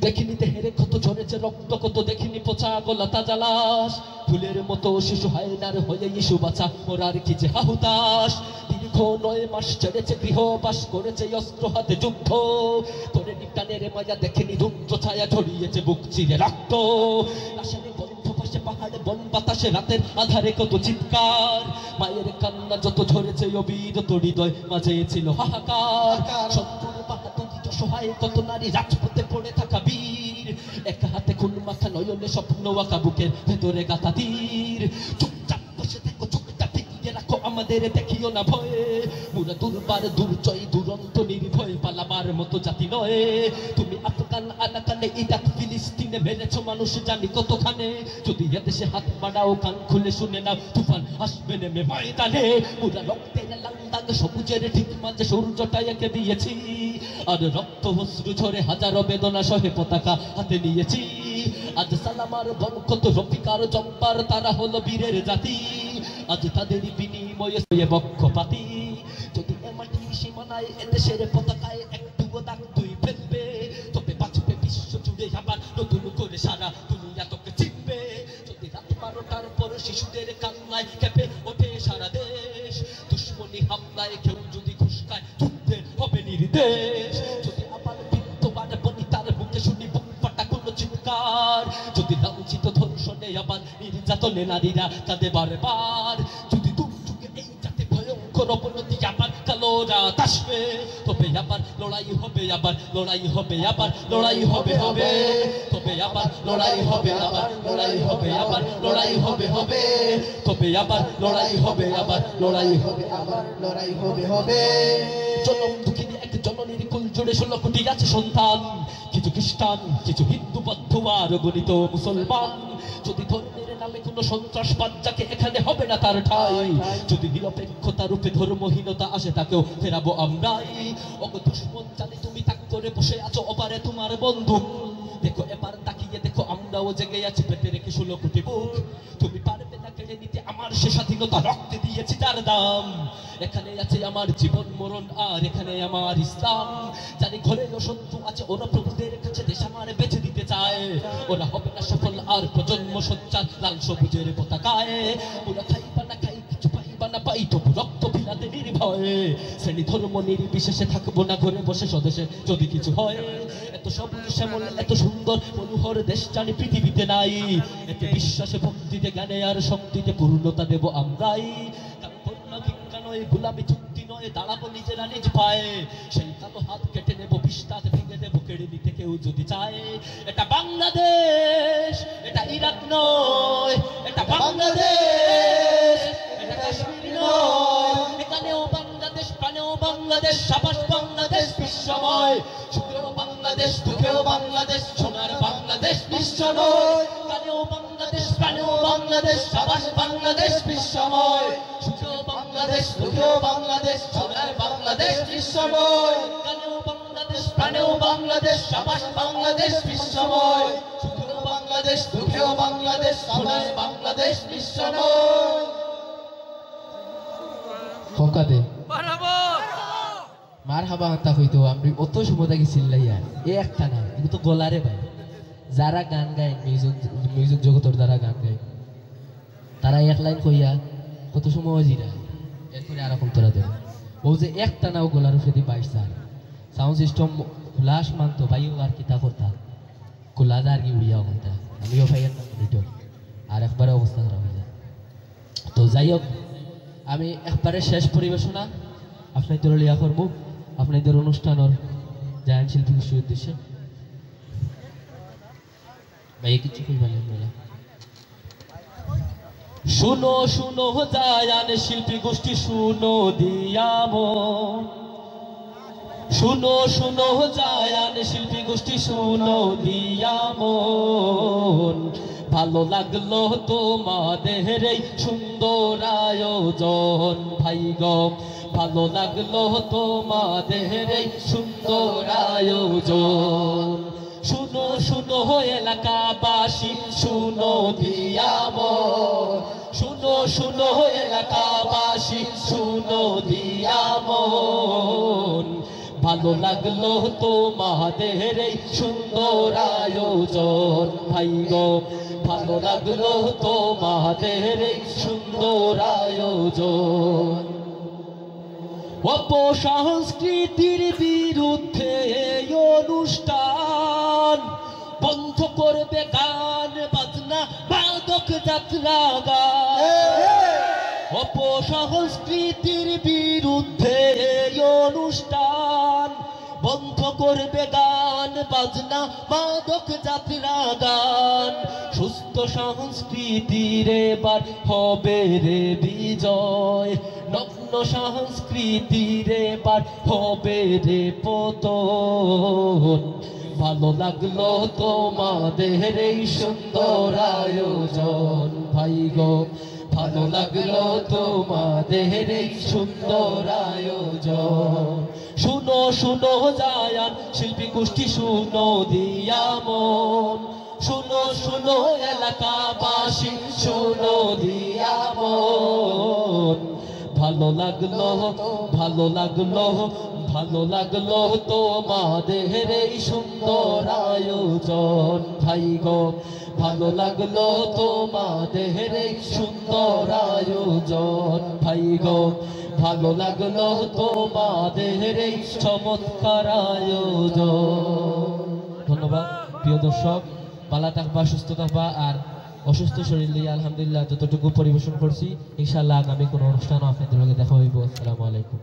দেখিনি দেহের ক্ষত ঝরেছে রক্ত কত দেখিনি পচা গলা তাজা লাশ ফুলের মতো শিশু হায়নার হয়ে ইস্যু বাঁচা ওরার কি যে হাহুতাস দীর্ঘ 9 মাস ছেড়েছে গৃহবাস করেছে অস্ত্র হাতে যুদ্ধ তোরে নিটানের মায়া দেখেনি রুদ্র ছায়া ঝরিয়েছে বুক চিরে রক্ত লাশের গন্ধ পাশে পাহাড়ে বন বাতাসে রাতের আধারে কত চিৎকার মায়ের কান্না যত ঝরেছে অবিরত হৃদয় মাঝে ছিল হাহাকার শত্রুর বাহাদুরি সহায় কত নারী রাজপথে পড়ে থাকা বীর এক হাতে খুন মাথা নয়নে স্বপ্ন আঁকা বুকের ভেতরে গাথা তীর চুপচাপ বসে থাকো চোখটা ফিরিয়ে রাখো আমাদের দেখিও না ভয়ে মুরা দুর্বার দুর্জয় দুরন্ত নির্ভয় পালাবার মতো জাতি নয় তুমি আফগান আনাকানে ইরাক ফিলিস্তিনে মেরেছ মানুষ জানি কতখানে যদি এদেশে হাত বাড়াও কান খুলে শুনে নাও তুফান আসবে নেমে ময়দানে মুরা রক্তের লাল সবুজের ঠিক মাঝে সূর্যটা এঁকে দিয়েছি আর রক্ত অশ্রু ঝরে হাজারো বেদনা সহে পতাকা হাতে নিয়েছি আজ সালামার বরকত রফিকার জব্বার তারা হলো বীরের জাতি আজ তাদের বিনিময়ে বক্ষপাতি যদি এ মাটির সীমানায় এদেশের পতাকায় একটুও দাগ তুই ফেলবে তবে বাঁচবে বিশ্ব জুড়ে আবার নতুন করে সারা দুনিয়া তোকে চিনবে যদি রাত 12টার পর শিশুদের কান্নায় কেঁপে ওঠে সারা দেশ দুশ্মনী হামলায় কেউ যদি ঘুষ খায় যুদ্ধের হবে নির্দেশ যদি আবার বিদ্যমান বনিতার বুকে শুনি বুক ফাটা কোনো চিৎকার যদি লাঞ্ছিত ধর্ষণে আবার নির্যাতনে নারীরা কাঁদে বারবার যদি দুর্যোগে এই জাতি ভয়ঙ্কর অবনতি আবার কালো রাত আসবে তবে আবার লড়াই হবে আবার লড়াই হবে আবার লড়াই হবে হবে তবে আবার লড়াই হবে আবার লড়াই হবে আবার লড়াই হবে হবে তবে আবার লড়াই হবে আবার লড়াই হবে আবার লড়াই হবে হবে জনম দুঃখিনী এক জননীর কুল জুড়ে 16 কোটি আছে সন্তান কিছু খ্রিস্টান কিছু হিন্দু বৌদ্ধ আর গণিত মুসলমান যদি ধর্মের নামে কোনো সন্ত্রাসবাদ যাকে এখানে হবে না তার ঠাঁই যদি নিরপেক্ষতা রূপে ধর্মহীনতা আসে তাকেও ফেরাবো আমরাই ওগো দুশ্মন জানি তুমি তাক করে বসে আছো ওপারে তোমার বন্দুক দেখো এবার তাকিয়ে দেখো আমরাও জেগে আছি পেটে রেখে 16 কোটি বুক তুমি পারবে না কেড়ে নিতে আমার সে স্বাধীনতা রক্তে দিয়েছি তার দাম এখানে আছে আমার জীবন মরণ আর এখানে আমার ইসলাম জানি ঘরে শত্রু আছে ওরা প্রভুদের কাছে দেশ আমার বেঁচে দিতে চায় ওরা হবে না সফল আর প্রজন্ম সোচ্চার লাল সবুজের পতাকায় ওরা খাইবা না খাই কিছু পাইবা না পাই তবু রক্ত ভিলাতে নির্ভয়ে শ্রেণী ধর্ম নির্বিশেষে থাকবো না ঘরে বসে স্বদেশে যদি কিছু হয় এত সবুজ শ্যামল এত সুন্দর মনোহর দেশ জানি পৃথিবীতে নাই এতে বিশ্বাসে ভক্তিতে জ্ঞানে আর শক্তিতে পূর্ণতা দেব আমরাই গোলামি চুক্তি নয় দাঁড়াবো নিজেরা নিজ পায়ে সেই কালো হাত কেটে নেবো বিস্তার ভেঙে দেবো কেড়ে নিতে কেউ যদি চায় এটা বাংলাদেশ এটা ইরাক নয় এটা বাংলাদেশ এটা কাশ্মীর নয় এখানেও বাংলাদেশ প্রাণেও বাংলাদেশ সাবাস বাংলাদেশ বিশ্বময় সুখেও বাংলাদেশ দুঃখেও বাংলাদেশ সোনার বাংলাদেশ বিশ্ব নয় এখানেও বাংলাদেশ প্রাণেও বাংলাদেশ সাবাস বাংলাদেশ বিশ্বময় সুখেও বাংলাদেশ দুঃখেও বাংলাদেশ সোনার বাংলাদেশ বিশ্বময় এখানেও বাংলাদেশ প্রাণেও বাংলাদেশ সাবাস বাংলাদেশ বিশ্বময় সুখেও বাংলাদেশ দুঃখেও বাংলাদেশ সোনার বাংলাদেশ বিশ্বময় হকাতে মার হাবা হাতা হইতো আমি অত সময় থাকি চিল্লাইয়া এ একটা না কিন্তু তো গলারে ভাই যারা গান গায় মিউজিক জগতের যারা গান গায় তারা এক লাইন কইয়া কত সময় জিরা এরপরে আর রকম তোরা দেবে ও যে একটা নাও গলার উপরে দিয়ে 22 সাউন্ড সিস্টেম লাশ মানতো ভাইও আর কিতা করতা কুলাদার কি উড়িয়া করতা আমিও ভাইয়ের নাম আর একবারে অবস্থা খারাপ হয়ে যায়। তো যাই হোক, আমি একবারে শেষ পরিবেশনা আপনাদের লিয়া করব আপনাদের অনুষ্ঠানের জায়ান শিল্পী গোষ্ঠীর উদ্দেশ্যে। ভাই কিছু কইবেন আপনারা? শুনো শুনো জায়ান শিল্পী গোষ্ঠী শুনো দিয়ামো, শুনো শুনো জায়ান শিল্পী গোষ্ঠী শুনো দিয়ামন, ভালো লাগলো তোমাদের এই সুন্দর আয়োজন ভাই গো, ভালো লাগলো তোমাদের এই সুন্দর আয়োজন। শুনো শুনো এলাকাবাসী শুনো দিয়ামন, শুনো শুনো এলাকাবাসী শুনো দিয়ামন, ভালো লাগলো তোমাদের এই সুন্দর আয়োজন ভাই গো, ভালো লাগলো তোমাদের এই সুন্দর আয়োজন। অপসংস্কৃতির বিরুদ্ধে এই অনুষ্ঠান, বন্ধ করবে গান বাজনা মাদক যাত্রা গান। অপসংস্কৃতির বিরুদ্ধে এই অনুষ্ঠান, বন্ধ করবে গান বাজনা মাদক যাত্রা গান। সুস্থ সংস্কৃতির এবার হবে রে বিজয়, নগ্ন সংস্কৃতির এবার হবে রে পতন। ভালো লাগলো তোমাদের এই সুন্দর আয়োজন ভাই গো, ভালো লাগলো তোমাদের এই সুন্দর আয়োজন। শুনো শুনো জায়ান শিল্পী গোষ্ঠী শুনো দিয়ামন, শুনো শুনো এলাকাবাসী শুনো দিয়ামন, ভালো লাগলো ভালো লাগলো ভালো লাগলো তোমাদের এই সুন্দর আয়োজন ভাই গো, ভালো লাগলো তোমাদের এই সুন্দর আয়োজন ভাই গো, ভালো লাগলো তোমাদের এই চমৎকার আয়োজন। ধন্যবাদ প্রিয় দর্শক, ভালো থাকবা, সুস্থ থাকবা, আর অসুস্থ শরীর নিয়ে আলহামদুলিল্লাহ যতটুকু পরিবেশন করছি ইনশাআল্লাহ আগামী কোনো অনুষ্ঠানও আপনাদের লগে দেখা হইব। আসসালামু আলাইকুম।